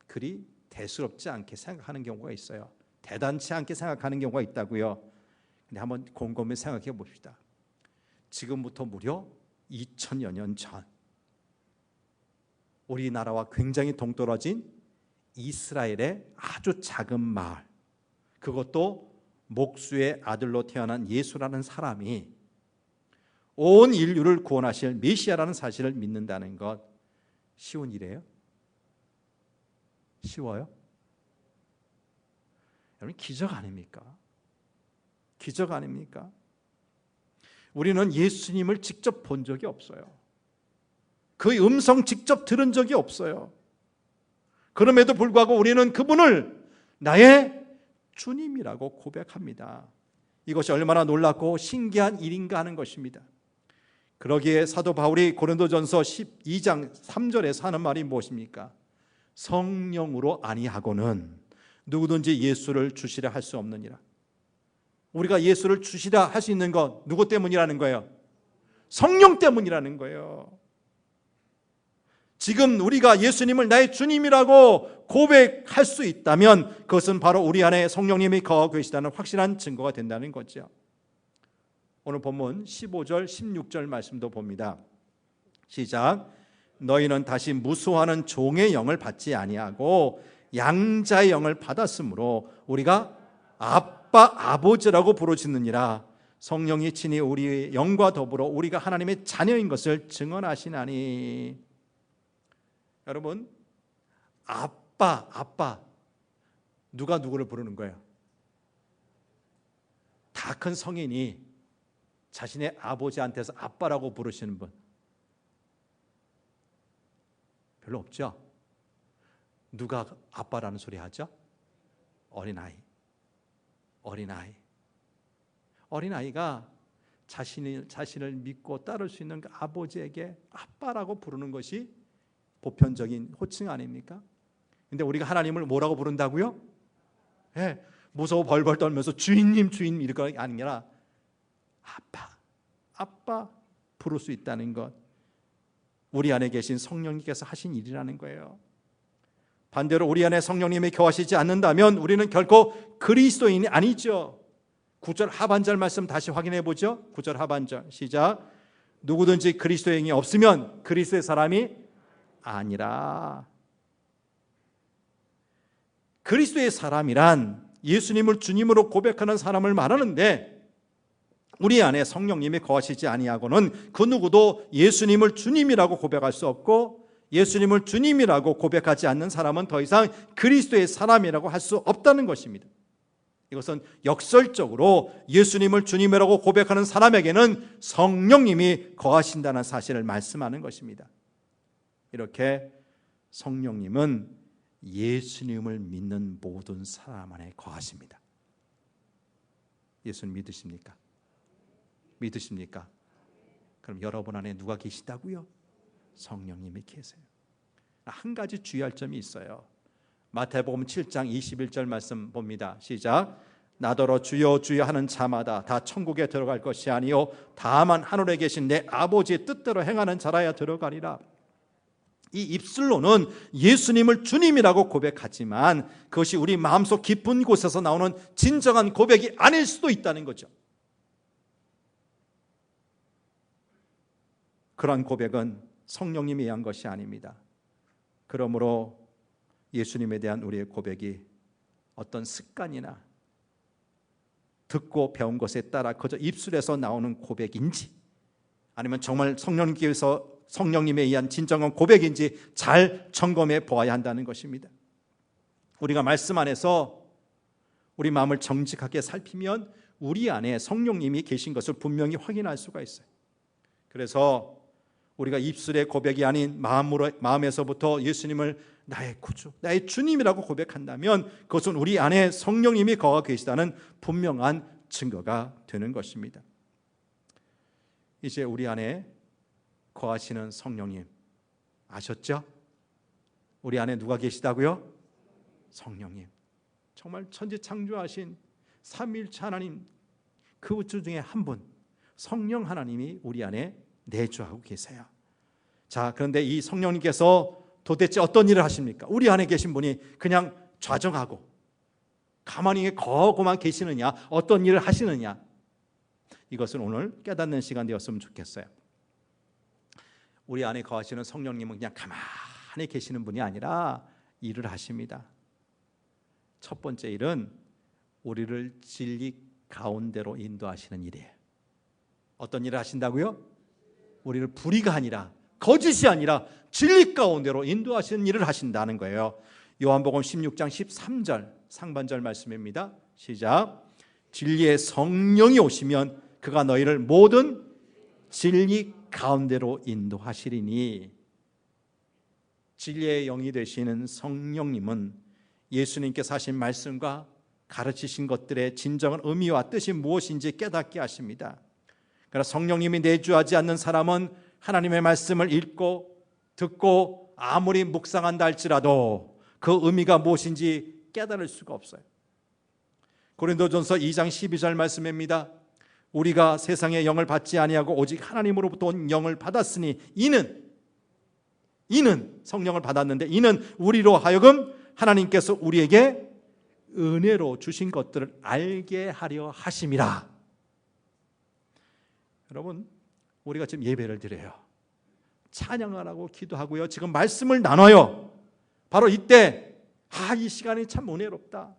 Speaker 2: 그리 대수롭지 않게 생각하는 경우가 있어요. 대단치 않게 생각하는 경우가 있다고요. 근데 한번 곰곰이 생각해 봅시다. 지금부터 무려 2000여 년 전 우리나라와 굉장히 동떨어진 이스라엘의 아주 작은 마을, 그것도 목수의 아들로 태어난 예수라는 사람이 온 인류를 구원하실 메시아라는 사실을 믿는다는 것 쉬운 일이에요? 쉬워요? 여러분, 기적 아닙니까? 기적 아닙니까? 우리는 예수님을 직접 본 적이 없어요. 그의 음성 직접 들은 적이 없어요. 그럼에도 불구하고 우리는 그분을 나의 주님이라고 고백합니다. 이것이 얼마나 놀랍고 신기한 일인가 하는 것입니다. 그러기에 사도 바울이 고린도전서 12장 3절에서 하는 말이 무엇입니까? 성령으로 아니하고는 누구든지 예수를 주시라 할 수 없느니라. 우리가 예수를 주시라 할 수 있는 건 누구 때문이라는 거예요? 성령 때문이라는 거예요. 지금 우리가 예수님을 나의 주님이라고 고백할 수 있다면 그것은 바로 우리 안에 성령님이 거하고 계시다는 확실한 증거가 된다는 거죠. 오늘 본문 15절 16절 말씀도 봅니다. 시작. 너희는 다시 무수하는 종의 영을 받지 아니하고 양자의 영을 받았으므로 우리가 아빠 아버지라고 부르짖느니라. 성령이 친히 우리의 영과 더불어 우리가 하나님의 자녀인 것을 증언하시나니. 여러분, 아빠 누가 누구를 부르는 거예요? 다 큰 성인이 자신의 아버지한테서 아빠라고 부르시는 분 별로 없죠? 누가 아빠라는 소리 하죠? 어린아이가 자신을 믿고 따를 수 있는 그 아버지에게 아빠라고 부르는 것이 보편적인 호칭 아닙니까? 근데 우리가 하나님을 뭐라고 부른다고요? 네, 무서워 벌벌 떨면서 주인님 이럴 거 아니라 아빠 부를 수 있다는 것, 우리 안에 계신 성령님께서 하신 일이라는 거예요. 반대로 우리 안에 성령님이 거하시지 않는다면 우리는 결코 그리스도인이 아니죠. 9절 하반절 말씀 다시 확인해 보죠. 9절 하반절 시작. 누구든지 그리스도의 영이 없으면 그리스도의 사람이 아니라. 그리스도의 사람이란 예수님을 주님으로 고백하는 사람을 말하는데, 우리 안에 성령님이 거하시지 아니하고는 그 누구도 예수님을 주님이라고 고백할 수 없고, 예수님을 주님이라고 고백하지 않는 사람은 더 이상 그리스도의 사람이라고 할 수 없다는 것입니다. 이것은 역설적으로 예수님을 주님이라고 고백하는 사람에게는 성령님이 거하신다는 사실을 말씀하는 것입니다. 이렇게 성령님은 예수님을 믿는 모든 사람 안에 거하십니다. 예수님 믿으십니까? 믿으십니까? 그럼 여러분 안에 누가 계시다고요? 성령님이 계세요. 한 가지 주의할 점이 있어요. 마태복음 7장 21절 말씀 봅니다. 시작. 나더러 주여 주여 하는 자마다 다 천국에 들어갈 것이 아니요 다만 하늘에 계신 내 아버지의 뜻대로 행하는 자라야 들어가리라. 이 입술로는 예수님을 주님이라고 고백하지만 그것이 우리 마음속 깊은 곳에서 나오는 진정한 고백이 아닐 수도 있다는 거죠. 그러한 고백은 성령님이 의한 것이 아닙니다. 그러므로 예수님에 대한 우리의 고백이 어떤 습관이나 듣고 배운 것에 따라 그저 입술에서 나오는 고백인지, 아니면 정말 성령님에 의한 진정한 고백인지 잘 점검해 보아야 한다는 것입니다. 우리가 말씀 안에서 우리 마음을 정직하게 살피면 우리 안에 성령님이 계신 것을 분명히 확인할 수가 있어요. 그래서 우리가 입술의 고백이 아닌 마음에서부터 예수님을 나의 구주, 나의 주님이라고 고백한다면 그것은 우리 안에 성령님이 거하고 계시다는 분명한 증거가 되는 것입니다. 이제 우리 안에 거하시는 성령님 아셨죠? 우리 안에 누가 계시다고요? 성령님. 정말 천지창조하신 삼위일체 하나님, 그 우주 중에 한 분, 성령 하나님이 우리 안에 내주하고 계세요. 자, 그런데 이 성령님께서 도대체 어떤 일을 하십니까? 우리 안에 계신 분이 그냥 좌정하고 가만히 거하고만 계시느냐, 어떤 일을 하시느냐, 이것을 오늘 깨닫는 시간 되었으면 좋겠어요. 우리 안에 거하시는 성령님은 그냥 가만히 계시는 분이 아니라 일을 하십니다. 첫 번째 일은 우리를 진리 가운데로 인도하시는 일이에요. 어떤 일을 하신다고요? 우리를 불의가 아니라, 거짓이 아니라 진리 가운데로 인도하시는 일을 하신다는 거예요. 요한복음 16장 13절 상반절 말씀입니다. 시작. 진리의 성령이 오시면 그가 너희를 모든 진리 가운데로 인도하시리니. 진리의 영이 되시는 성령님은 예수님께서 하신 말씀과 가르치신 것들의 진정한 의미와 뜻이 무엇인지 깨닫게 하십니다. 그러나 성령님이 내주하지 않는 사람은 하나님의 말씀을 읽고 듣고 아무리 묵상한다 할지라도 그 의미가 무엇인지 깨달을 수가 없어요. 고린도전서 2장 12절 말씀입니다. 우리가 세상의 영을 받지 아니하고 오직 하나님으로부터 온 영을 받았으니 이는 성령을 받았는데 이는 우리로 하여금 하나님께서 우리에게 은혜로 주신 것들을 알게 하려 하심이라. 여러분, 우리가 지금 예배를 드려요. 찬양을 하고 기도하고요. 지금 말씀을 나눠요. 바로 이때 이 시간이 참 은혜롭다.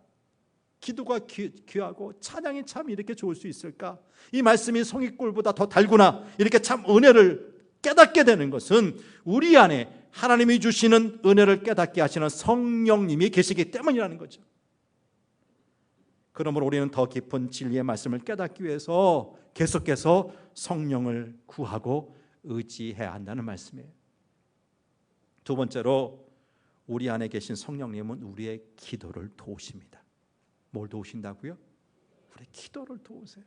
Speaker 2: 기도가 귀하고 찬양이 참 이렇게 좋을 수 있을까? 이 말씀이 송이꿀보다 더 달구나. 이렇게 참 은혜를 깨닫게 되는 것은 우리 안에 하나님이 주시는 은혜를 깨닫게 하시는 성령님이 계시기 때문이라는 거죠. 그러므로 우리는 더 깊은 진리의 말씀을 깨닫기 위해서 계속해서 성령을 구하고 의지해야 한다는 말씀이에요. 두 번째로 우리 안에 계신 성령님은 우리의 기도를 도우십니다. 뭘 도우신다고요? 우리의 기도를 도우세요.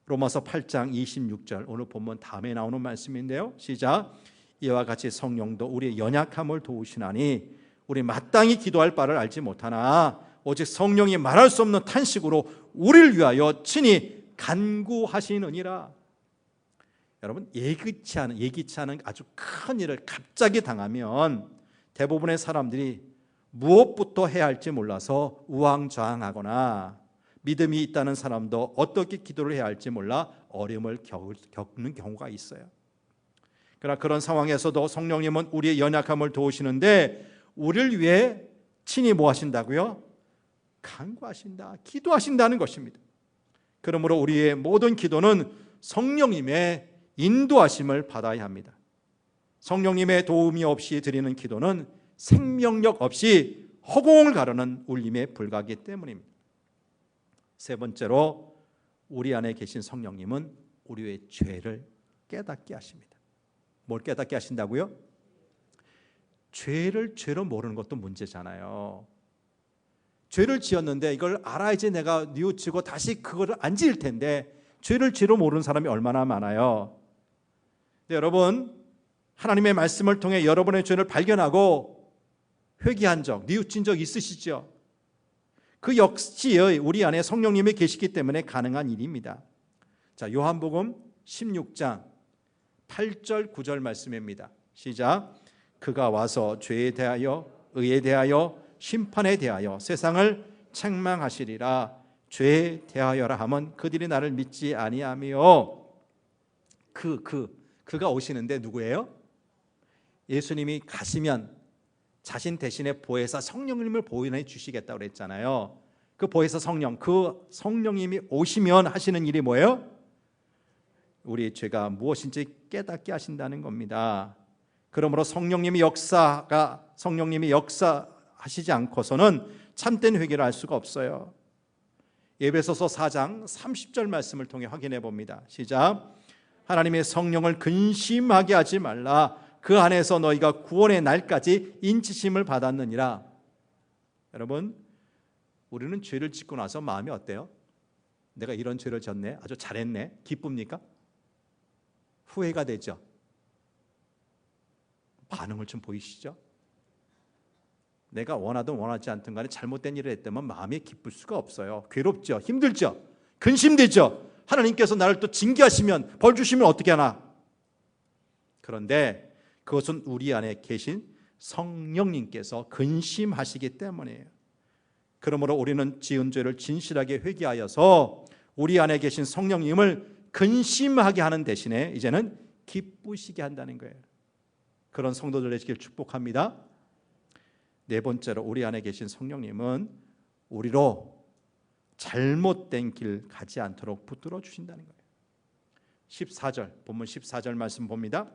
Speaker 2: 로마서 8장 26절 오늘 본문 다음에 나오는 말씀인데요. 시작. 이와 같이 성령도 우리의 연약함을 도우시나니 우리 마땅히 기도할 바를 알지 못하나 오직 성령이 말할 수 없는 탄식으로 우리를 위하여 친히 간구하시느니라. 여러분, 예기치 않은 아주 큰 일을 갑자기 당하면 대부분의 사람들이 무엇부터 해야 할지 몰라서 우왕좌왕하거나 믿음이 있다는 사람도 어떻게 기도를 해야 할지 몰라 어려움을 겪는 경우가 있어요. 그러나 그런 상황에서도 성령님은 우리의 연약함을 도우시는데 우리를 위해 친히 뭐 하신다고요? 간구하신다, 기도하신다는 것입니다. 그러므로 우리의 모든 기도는 성령님의 인도하심을 받아야 합니다. 성령님의 도움이 없이 드리는 기도는 생명력 없이 허공을 가르는 울림에 불과하기 때문입니다. 세 번째로 우리 안에 계신 성령님은 우리의 죄를 깨닫게 하십니다. 뭘 깨닫게 하신다고요? 죄를 죄로 모르는 것도 문제잖아요. 죄를 지었는데 이걸 알아야지 내가 뉘우치고 다시 그거를 안 지을 텐데 죄를 죄로 모르는 사람이 얼마나 많아요. 여러분, 하나님의 말씀을 통해 여러분의 죄를 발견하고 회개한 적, 뉘우친 적 있으시죠? 그 역시 우리 안에 성령님이 계시기 때문에 가능한 일입니다. 자, 요한복음 16장 8절 9절 말씀입니다. 시작. 그가 와서 죄에 대하여 의에 대하여 심판에 대하여 세상을 책망하시리라. 죄에 대하여라 하면 그들이 나를 믿지 아니하며. 그가 오시는데 누구예요? 예수님이 가시면 자신 대신에 보혜사 성령님을 보인해 주시겠다고 그랬잖아요. 그 보혜사 성령, 그 성령님이 오시면 하시는 일이 뭐예요? 우리 죄가 무엇인지 깨닫게 하신다는 겁니다. 그러므로 성령님이 역사하시지 않고서는 참된 회개를 할 수가 없어요. 에베소서 4장 30절 말씀을 통해 확인해 봅니다. 시작. 하나님의 성령을 근심하게 하지 말라. 그 안에서 너희가 구원의 날까지 인치심을 받았느니라. 여러분, 우리는 죄를 짓고 나서 마음이 어때요? 내가 이런 죄를 졌네, 아주 잘했네, 기쁩니까? 후회가 되죠. 반응을 좀 보이시죠? 내가 원하든 원하지 않든 간에 잘못된 일을 했다면 마음이 기쁠 수가 없어요. 괴롭죠, 힘들죠, 근심되죠. 하나님께서 나를 또 징계하시면, 벌 주시면 어떻게 하나. 그런데 그것은 우리 안에 계신 성령님께서 근심하시기 때문이에요. 그러므로 우리는 지은 죄를 진실하게 회개하여서 우리 안에 계신 성령님을 근심하게 하는 대신에 이제는 기쁘시게 한다는 거예요. 그런 성도들 되시길 축복합니다. 네 번째로, 우리 안에 계신 성령님은 우리로 잘못된 길 가지 않도록 붙들어 주신다는 거예요. 14절, 본문 14절 말씀 봅니다.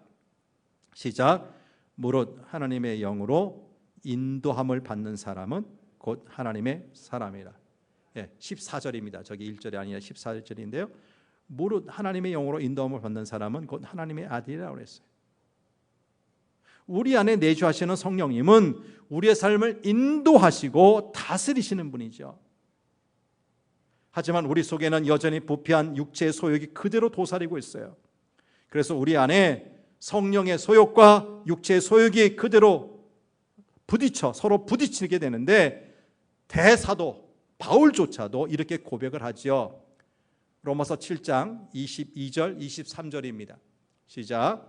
Speaker 2: 시작. 무릇 하나님의 영으로 인도함을 받는 사람은 곧 하나님의 사람이라. 14절입니다. 저기 1절이 아니라 14절인데요. 무릇 하나님의 영으로 인도함을 받는 사람은 곧 하나님의 아들이라고 그랬어요. 우리 안에 내주하시는 성령님은 우리의 삶을 인도하시고 다스리시는 분이죠. 하지만 우리 속에는 여전히 부패한 육체의 소욕이 그대로 도사리고 있어요. 그래서 우리 안에 성령의 소욕과 육체의 소욕이 그대로 서로 부딪히게 되는데, 대사도 바울조차도 이렇게 고백을 하죠. 로마서 7장 22절 23절입니다. 시작.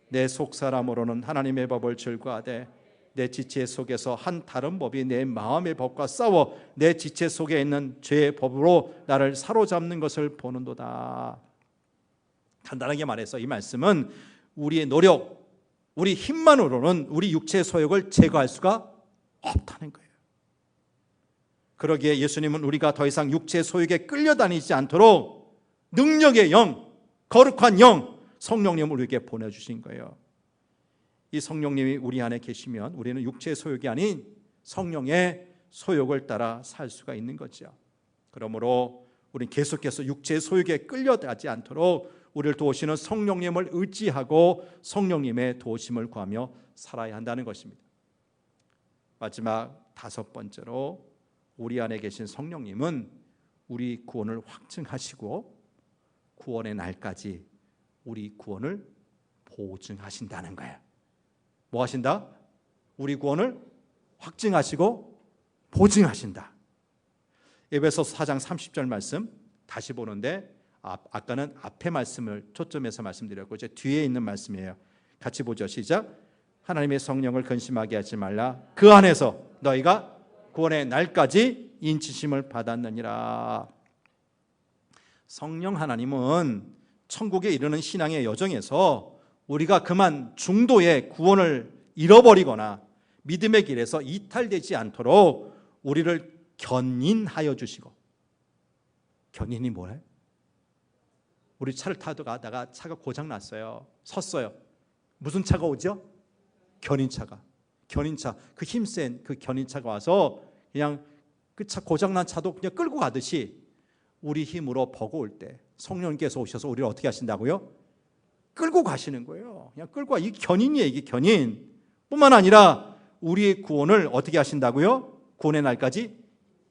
Speaker 2: 내 속사람으로는 하나님의 법을 즐거워하되 내 지체 속에서 한 다른 법이 내 마음의 법과 싸워 내 지체 속에 있는 죄의 법으로 나를 사로잡는 것을 보는도다. 간단하게 말해서 이 말씀은 우리의 노력, 우리 힘만으로는 우리 육체의 소욕을 제거할 수가 없다는 거예요. 그러기에 예수님은 우리가 더 이상 육체의 소욕에 끌려다니지 않도록 능력의 영, 거룩한 영, 성령님을 우리에게 보내주신 거예요. 이 성령님이 우리 안에 계시면 우리는 육체의 소욕이 아닌 성령의 소욕을 따라 살 수가 있는 거죠. 그러므로 우리는 계속해서 육체의 소욕에 끌려가지 않도록 우리를 도우시는 성령님을 의지하고 성령님의 도우심을 구하며 살아야 한다는 것입니다. 마지막 다섯 번째로, 우리 안에 계신 성령님은 우리 구원을 확증하시고 구원의 날까지 우리 구원을 보증하신다는 거예요. 뭐 하신다? 우리 구원을 확증하시고 보증하신다. 에베소서 4장 30절 말씀 다시 보는데, 아까는 앞에 말씀을 초점해서 말씀드렸고 이제 뒤에 있는 말씀이에요. 같이 보죠. 시작. 하나님의 성령을 근심하게 하지 말라. 그 안에서 너희가 구원의 날까지 인치심을 받았느니라. 성령 하나님은 천국에 이르는 신앙의 여정에서 우리가 그만 중도에 구원을 잃어버리거나 믿음의 길에서 이탈되지 않도록 우리를 견인하여 주시고. 견인이 뭐예요? 우리 차를 타고 가다가 차가 고장 났어요. 섰어요. 무슨 차가 오죠? 견인차가. 견인차, 그 힘센 그 견인차가 와서 그냥 그 차 고장난 차도 그냥 끌고 가듯이 우리 힘으로 버거울 때 성령님께서 오셔서 우리를 어떻게 하신다고요? 끌고 가시는 거예요. 그냥 끌고 가. 이게 견인이에요. 이게 견인. 뿐만 아니라 우리의 구원을 어떻게 하신다고요? 구원의 날까지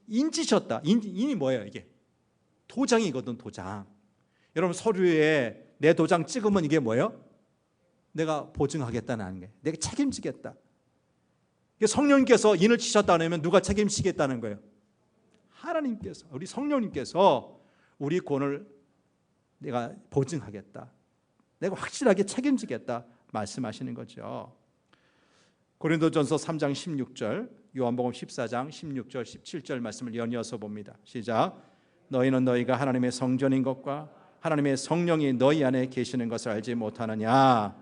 Speaker 2: 인치셨다. 인이 뭐예요? 이게 도장이거든. 도장. 여러분 서류에 내 도장 찍으면 이게 뭐예요? 내가 보증하겠다는 게, 내가 책임지겠다. 성령님께서 인을 치셨다 하면 누가 책임지겠다는 거예요? 하나님께서, 우리 성령님께서 우리 구원을 내가 보증하겠다, 내가 확실하게 책임지겠다 말씀하시는 거죠. 고린도전서 3장 16절, 요한복음 14장 16절 17절 말씀을 연이어서 봅니다. 시작. 너희는 너희가 하나님의 성전인 것과 하나님의 성령이 너희 안에 계시는 것을 알지 못하느냐.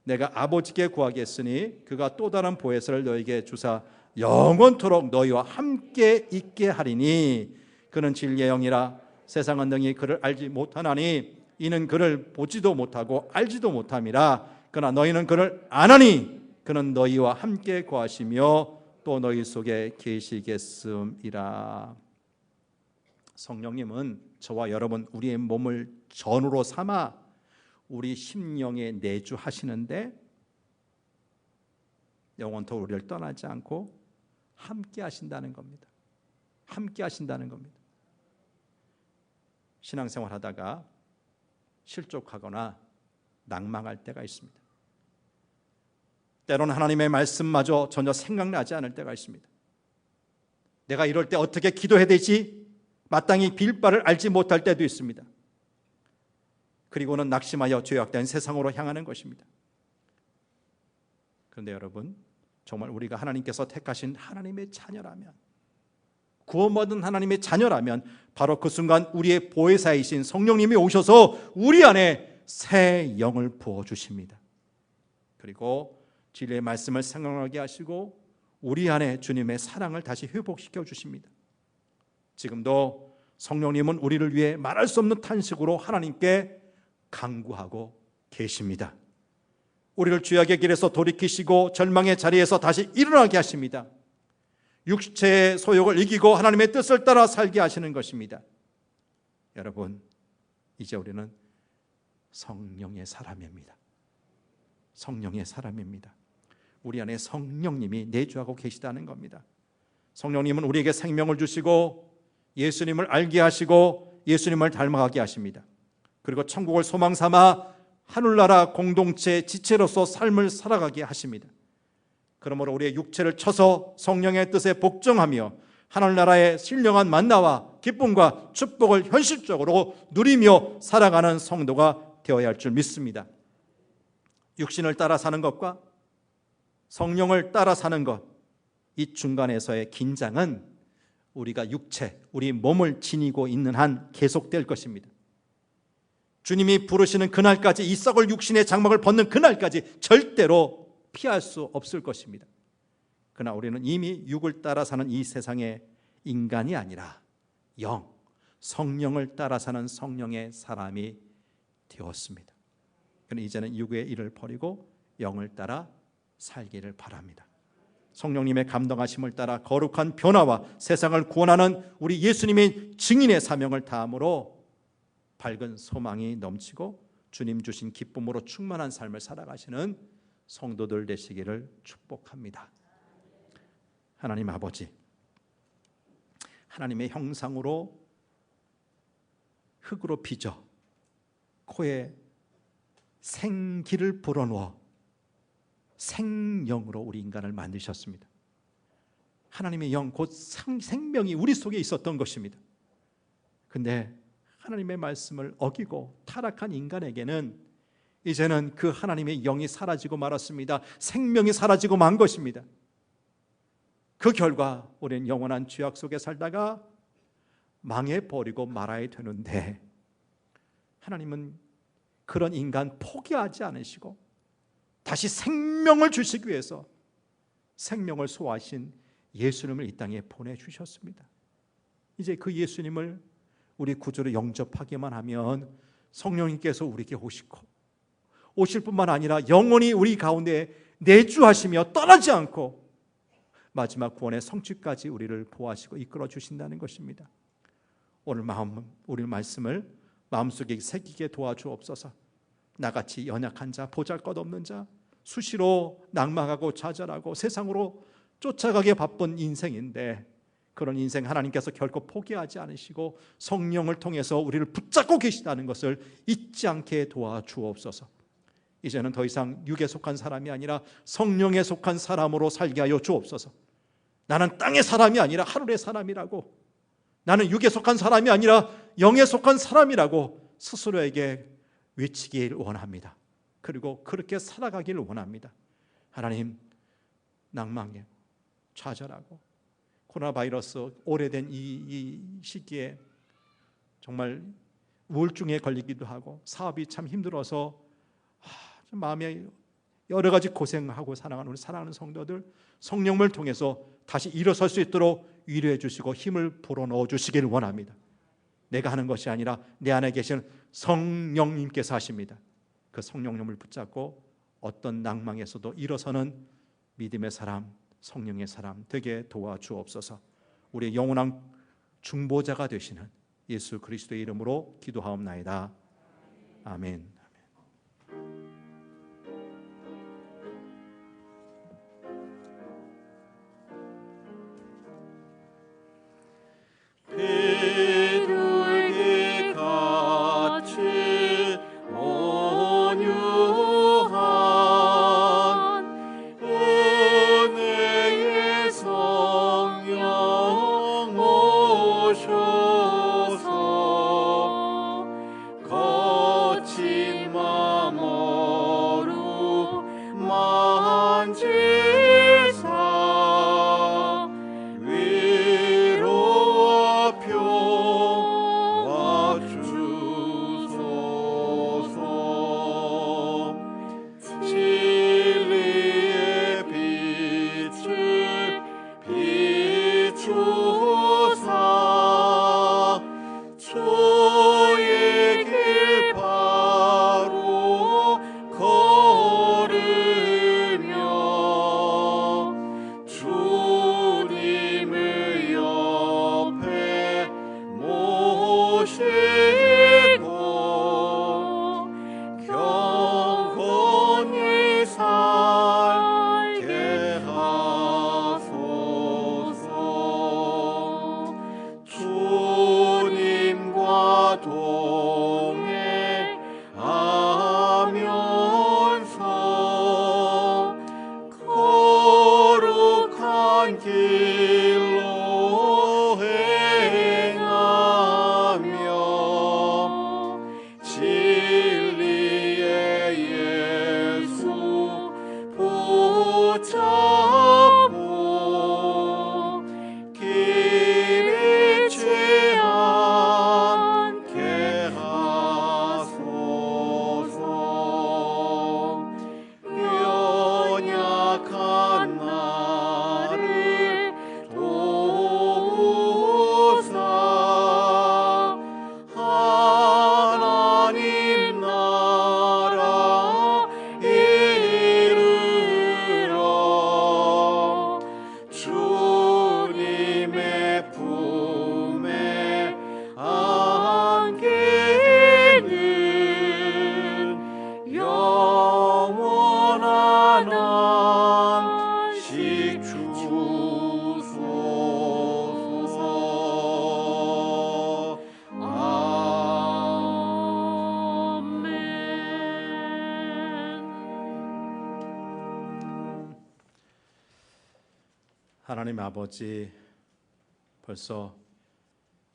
Speaker 2: 내가 아버지께 구하겠으니 그가 또 다른 보혜사를 너희에게 주사 영원토록 너희와 함께 있게 하리니 그는 진리의 영이라. 세상은 능히 그를 알지 못하나니 이는 그를 보지도 못하고 알지도 못함이라. 그러나 너희는 그를 아나니 그는 너희와 함께 거하시며 또 너희 속에 계시겠음이라. 성령님은 저와 여러분 우리의 몸을 전으로 삼아 우리 심령에 내주하시는데 영원토록 우리를 떠나지 않고 함께 하신다는 겁니다. 함께 하신다는 겁니다. 신앙생활 하다가 실족하거나 낭망할 때가 있습니다. 때로는 하나님의 말씀마저 전혀 생각나지 않을 때가 있습니다. 내가 이럴 때 어떻게 기도해야 되지? 마땅히 빌 바를 알지 못할 때도 있습니다. 그리고는 낙심하여 죄악된 세상으로 향하는 것입니다. 그런데 여러분, 정말 우리가 하나님께서 택하신 하나님의 자녀라면, 구원받은 하나님의 자녀라면 바로 그 순간 우리의 보혜사이신 성령님이 오셔서 우리 안에 새 영을 부어주십니다. 그리고 진리의 말씀을 생각나게 하시고 우리 안에 주님의 사랑을 다시 회복시켜 주십니다. 지금도 성령님은 우리를 위해 말할 수 없는 탄식으로 하나님께 간구하고 계십니다. 우리를 죄악의 길에서 돌이키시고 절망의 자리에서 다시 일어나게 하십니다. 육체의 소욕을 이기고 하나님의 뜻을 따라 살게 하시는 것입니다. 여러분, 이제 우리는 성령의 사람입니다. 성령의 사람입니다. 우리 안에 성령님이 내주하고 계시다는 겁니다. 성령님은 우리에게 생명을 주시고 예수님을 알게 하시고 예수님을 닮아가게 하십니다. 그리고 천국을 소망 삼아 하늘나라 공동체 지체로서 삶을 살아가게 하십니다. 그러므로 우리의 육체를 쳐서 성령의 뜻에 복종하며 하늘나라의 신령한 만나와 기쁨과 축복을 현실적으로 누리며 살아가는 성도가 되어야 할 줄 믿습니다. 육신을 따라 사는 것과 성령을 따라 사는 것, 이 중간에서의 긴장은 우리가 육체, 우리 몸을 지니고 있는 한 계속될 것입니다. 주님이 부르시는 그날까지, 이 썩을 육신의 장막을 벗는 그날까지 절대로 피할 수 없을 것입니다. 그러나 우리는 이미 육을 따라 사는 이 세상의 인간이 아니라 영, 성령을 따라 사는 성령의 사람이 되었습니다. 그러나 이제는 육의 일을 버리고 영을 따라 살기를 바랍니다. 성령님의 감동하심을 따라 거룩한 변화와 세상을 구원하는 우리 예수님의 증인의 사명을 다함으로 밝은 소망이 넘치고 주님 주신 기쁨으로 충만한 삶을 살아가시는 성도들 되시기를 축복합니다. 하나님 아버지, 하나님의 형상으로 흙으로 빚어 코에 생기를 불어넣어 생명으로 우리 인간을 만드셨습니다. 하나님의 영, 곧 생명이 우리 속에 있었던 것입니다. 근데 하나님의 말씀을 어기고 타락한 인간에게는 이제는 그 하나님의 영이 사라지고 말았습니다. 생명이 사라지고 만 것입니다. 그 결과 우리는 영원한 죄악 속에 살다가 망해버리고 말아야 되는데, 하나님은 그런 인간 포기하지 않으시고 다시 생명을 주시기 위해서 생명을 소화하신 예수님을 이 땅에 보내주셨습니다. 이제 그 예수님을 우리 구주로 영접하기만 하면 성령님께서 우리에게 오실 뿐만 아니라 영원히 우리 가운데 내주하시며 떠나지 않고 마지막 구원의 성취까지 우리를 보호하시고 이끌어 주신다는 것입니다. 오늘 우리 말씀을 마음속에 새기게 도와주옵소서. 나같이 연약한 자, 보잘것없는 자, 수시로 낭망하고 좌절하고 세상으로 쫓아가기에 바쁜 인생인데, 그런 인생 하나님께서 결코 포기하지 않으시고 성령을 통해서 우리를 붙잡고 계시다는 것을 잊지 않게 도와주옵소서. 이제는 더 이상 육에 속한 사람이 아니라 성령에 속한 사람으로 살게 하여 주옵소서. 나는 땅의 사람이 아니라 하늘의 사람이라고, 나는 육에 속한 사람이 아니라 영에 속한 사람이라고 스스로에게 외치길 원합니다. 그리고 그렇게 살아가기를 원합니다. 하나님, 낭망해 좌절하고 코로나 바이러스 오래된 이 시기에 정말 우울증에 걸리기도 하고 사업이 참 힘들어서 마음에 여러 가지 고생하고 살아가는 우리 사랑하는 성도들, 성령을 통해서 다시 일어설 수 있도록 위로해 주시고 힘을 불어넣어 주시기를 원합니다. 내가 하는 것이 아니라 내 안에 계신 성령님께서 하십니다. 그 성령님을 붙잡고 어떤 낭망에서도 일어서는 믿음의 사람, 성령의 사람 되게 도와주옵소서. 우리의 영원한 중보자가 되시는 예수 그리스도의 이름으로 기도하옵나이다. 아멘.
Speaker 4: 비둘기가 길로 행하며 진리의 예수 붙잡고 길에 취하게 하소서. 연약한 나를 도우사 하나님 나라 이르러 주님의 품에 안기는 영원한 안식 주소서. 아멘.
Speaker 2: 하나님 아버지, 벌써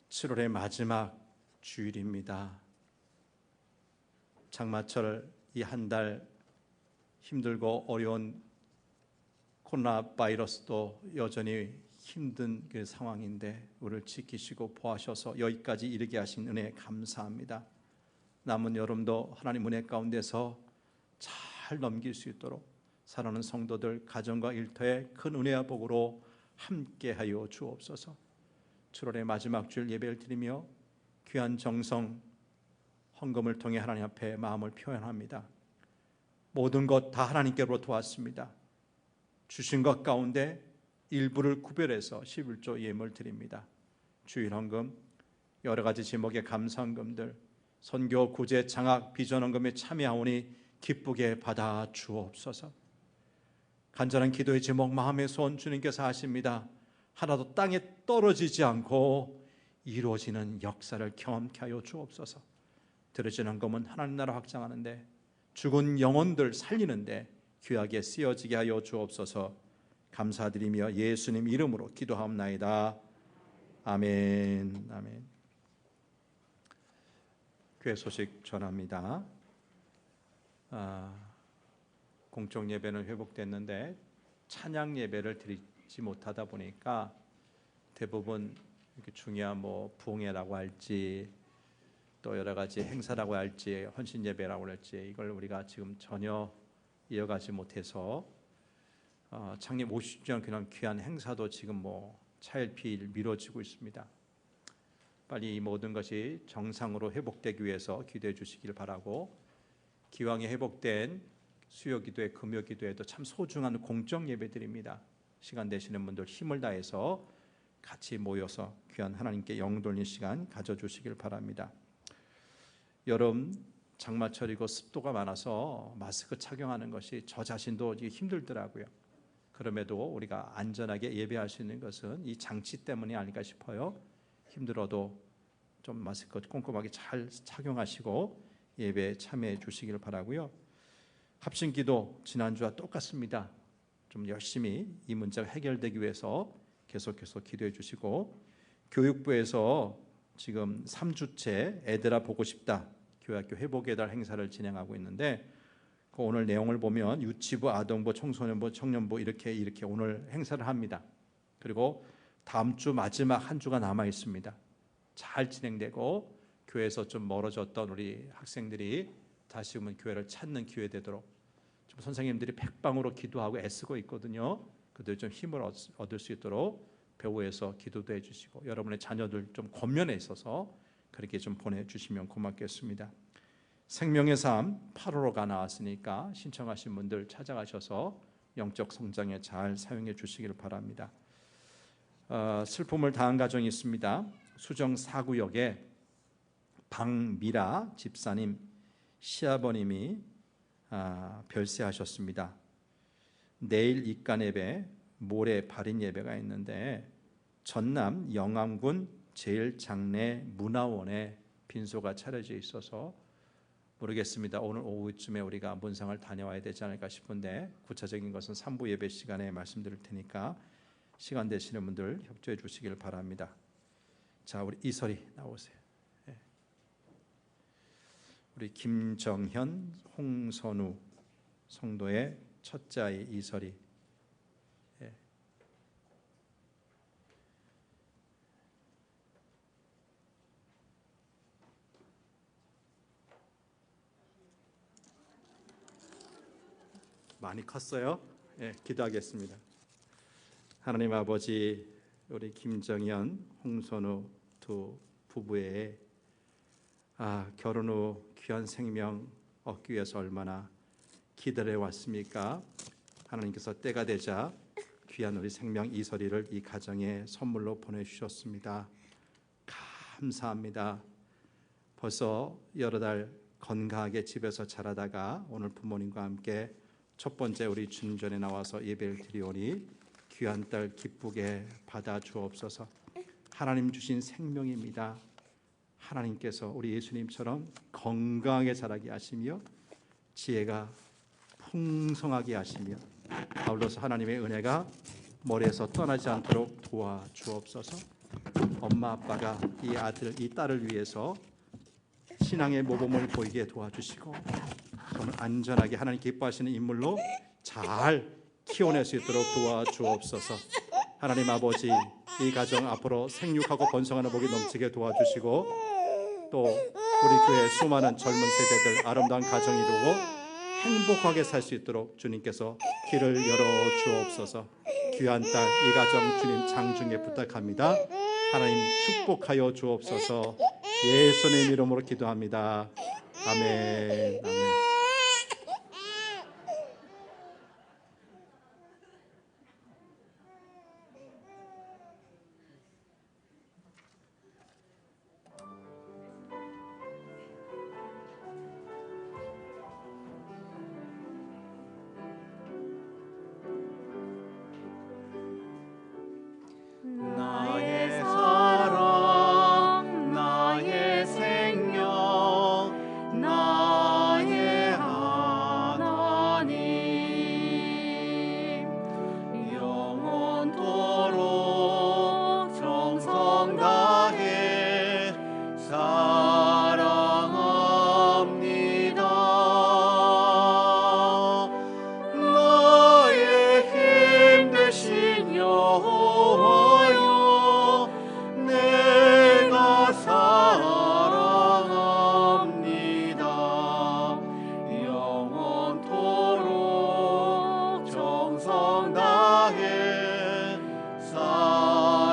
Speaker 2: 7월의 마지막 주일입니다. 장마철 이 한 달 힘들고 어려운 코로나 바이러스도 여전히 힘든 그 상황인데 우리를 지키시고 보호하셔서 여기까지 이르게 하신 은혜에 감사합니다. 남은 여름도 하나님 은혜 가운데서 잘 넘길 수 있도록 사랑하는 성도들 가정과 일터에 큰 은혜와 복으로 함께하여 주옵소서. 7월의 마지막 주일 예배를 드리며 귀한 정성 헌금을 통해 하나님 앞에 마음을 표현합니다. 모든 것 다 하나님께로부터 왔습니다. 주신 것 가운데 일부를 구별해서 11조 예물을 드립니다. 주일 헌금, 여러 가지 제목의 감사헌금들, 선교, 구제, 장학, 비전 헌금에 참여하오니 기쁘게 받아 주옵소서. 간절한 기도의 제목 마음의 소원 주님께서 하십니다. 하나도 땅에 떨어지지 않고 이루어지는 역사를 경험케 하여 주옵소서. 드려진 헌금은 하나님 나라 확장하는데 죽은 영혼들 살리는데 귀하게 쓰여지게 하여 주옵소서. 감사드리며 예수님 이름으로 기도하옵나이다. 아멘. 아멘. 교회 소식 전합니다. 공적 예배는 회복됐는데 찬양 예배를 드리지 못하다 보니까 대부분 이렇게 중요한 부흥회라고 할지 또 여러 가지 행사라고 할지 헌신 예배라고 할지 이걸 우리가 지금 전혀 이어가지 못해서 창립 50주년 기념 귀한 행사도 지금 차일피일 미뤄지고 있습니다. 빨리 이 모든 것이 정상으로 회복되기 위해서 기도해 주시길 바라고, 기왕에 회복된 수요기도회, 금요기도회도 참 소중한 공적 예배드립니다. 시간 되시는 분들 힘을 다해서 같이 모여서 귀한 하나님께 영 돌리는 시간 가져주시길 바랍니다. 여름 장마철이고 습도가 많아서 마스크 착용하는 것이 저 자신도 힘들더라고요. 그럼에도 우리가 안전하게 예배할 수 있는 것은 이 장치 때문이 아닐까 싶어요. 힘들어도 좀 마스크 꼼꼼하게 잘 착용하시고 예배에 참여해 주시길 바라고요. 합심기도 지난주와 똑같습니다. 좀 열심히 이 문제가 해결되기 위해서 계속해서 기도해 주시고, 교육부에서 지금 3주째 애들아 보고 싶다 교회학교 회복의 달 행사를 진행하고 있는데, 그 오늘 내용을 보면 유치부, 아동부, 청소년부, 청년부 이렇게 오늘 행사를 합니다. 그리고 다음 주 마지막 한 주가 남아 있습니다. 잘 진행되고 교회에서 좀 멀어졌던 우리 학생들이 다시금은 교회를 찾는 기회 되도록 좀 선생님들이 백방으로 기도하고 애쓰고 있거든요. 그들 좀 힘을 얻을 수 있도록 배후에서 기도도 해주시고, 여러분의 자녀들 좀 권면에 있어서 그렇게 좀 보내주시면 고맙겠습니다. 생명의 삶 8호로가 나왔으니까 신청하신 분들 찾아가셔서 영적 성장에 잘 사용해 주시길 바랍니다. 슬픔을 당한 가정이 있습니다. 수정 4구역에 방미라 집사님 시아버님이 별세하셨습니다. 내일 입간 예배, 모레 발인 예배가 있는데 전남 영암군 제일장례 문화원에 빈소가 차려져 있어서 모르겠습니다. 오늘 오후쯤에 우리가 문상을 다녀와야 되지 않을까 싶은데 구체적인 것은 3부 예배 시간에 말씀드릴 테니까 시간 되시는 분들 협조해 주시길 바랍니다. 자, 우리 이설이 나오세요. 예. 우리 김정현, 홍선우 성도의 첫째 아이 이설이. 예. 많이 컸어요. 예, 기도하겠습니다. 하나님 아버지, 우리 김정현, 홍선우 두 부부의 결혼 후 귀한 생명 얻기 위해서 얼마나 기다려 왔습니까? 하나님께서 때가 되자 귀한 우리 생명 이설이를 이 가정에 선물로 보내주셨습니다. 감사합니다. 벌써 여러 달 건강하게 집에서 자라다가 오늘 부모님과 함께 첫 번째 우리 주님전에 나와서 예배를 드리오니 귀한 딸 기쁘게 받아 주옵소서. 하나님 주신 생명입니다. 하나님께서 우리 예수님처럼 건강하게 자라게 하시며 지혜가 풍성하게 하시며 아울러서 하나님의 은혜가 머리에서 떠나지 않도록 도와주옵소서. 엄마 아빠가 이 아들 이 딸을 위해서 신앙의 모범을 보이게 도와주시고 저는 안전하게 하나님 기뻐하시는 인물로 잘 키워낼 수 있도록 도와주옵소서. 하나님 아버지, 이 가정 앞으로 생육하고 번성하는 복이 넘치게 도와주시고 또 우리 교회 수많은 젊은 세대들 아름다운 가정 이루고 행복하게 살 수 있도록 주님께서 길을 열어 주옵소서. 귀한 딸 이 가정 주님 장중에 부탁합니다. 하나님 축복하여 주옵소서. 예수님 이름으로 기도합니다. 아멘. 아멘.
Speaker 4: 나의 사랑, 나의 생명, 나의 하나님, 영원토록 정성 다해 사랑합니다. 나의 힘 되신 여호와여, 내가 사랑합니다. 영원토록 정성 다해 사랑합니다.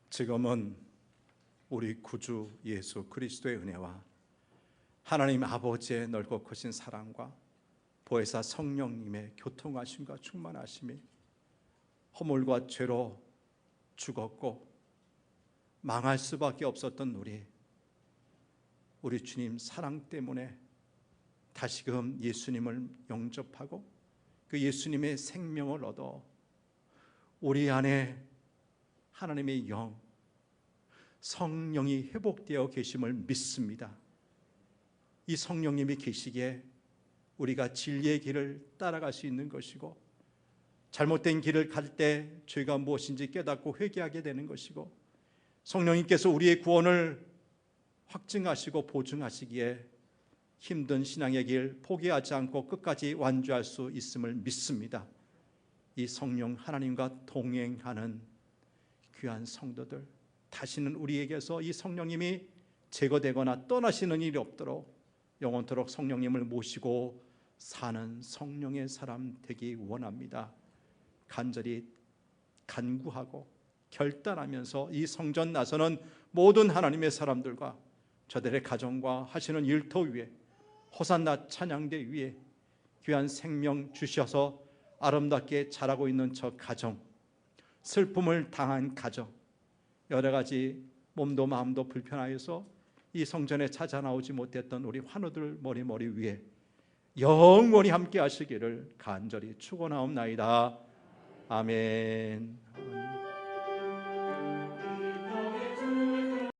Speaker 2: 지금은 우리 구주 예수 그리스도의 은혜와 하나님 아버지의 넓고 크신 사랑과 보혜사 성령님의 교통하심과 충만하심이 허물과 죄로 죽었고 망할 수밖에 없었던 우리 주님 사랑 때문에 다시금 예수님을 영접하고 그 예수님의 생명을 얻어 우리 안에 하나님의 영 성령이 회복되어 계심을 믿습니다. 이 성령님이 계시기에 우리가 진리의 길을 따라갈 수 있는 것이고 잘못된 길을 갈 때 죄가 무엇인지 깨닫고 회개하게 되는 것이고 성령님께서 우리의 구원을 확증하시고 보증하시기에 힘든 신앙의 길 포기하지 않고 끝까지 완주할 수 있음을 믿습니다. 이 성령 하나님과 동행하는 귀한 성도들, 다시는 우리에게서 이 성령님이 제거되거나 떠나시는 일이 없도록 영원토록 성령님을 모시고 사는 성령의 사람 되기 원합니다. 간절히 간구하고 결단하면서 이 성전 나서는 모든 하나님의 사람들과 저들의 가정과 하시는 일터 위에 호산나 찬양대 위에 귀한 생명 주셔서 아름답게 자라고 있는 저 가정, 슬픔을 당한 가정, 여러 가지 몸도 마음도 불편하여서 이 성전에 찾아 나오지 못했던 우리 환우들 머리 위에 영원히 함께 하시기를 간절히 축원하옵나이다. 아멘.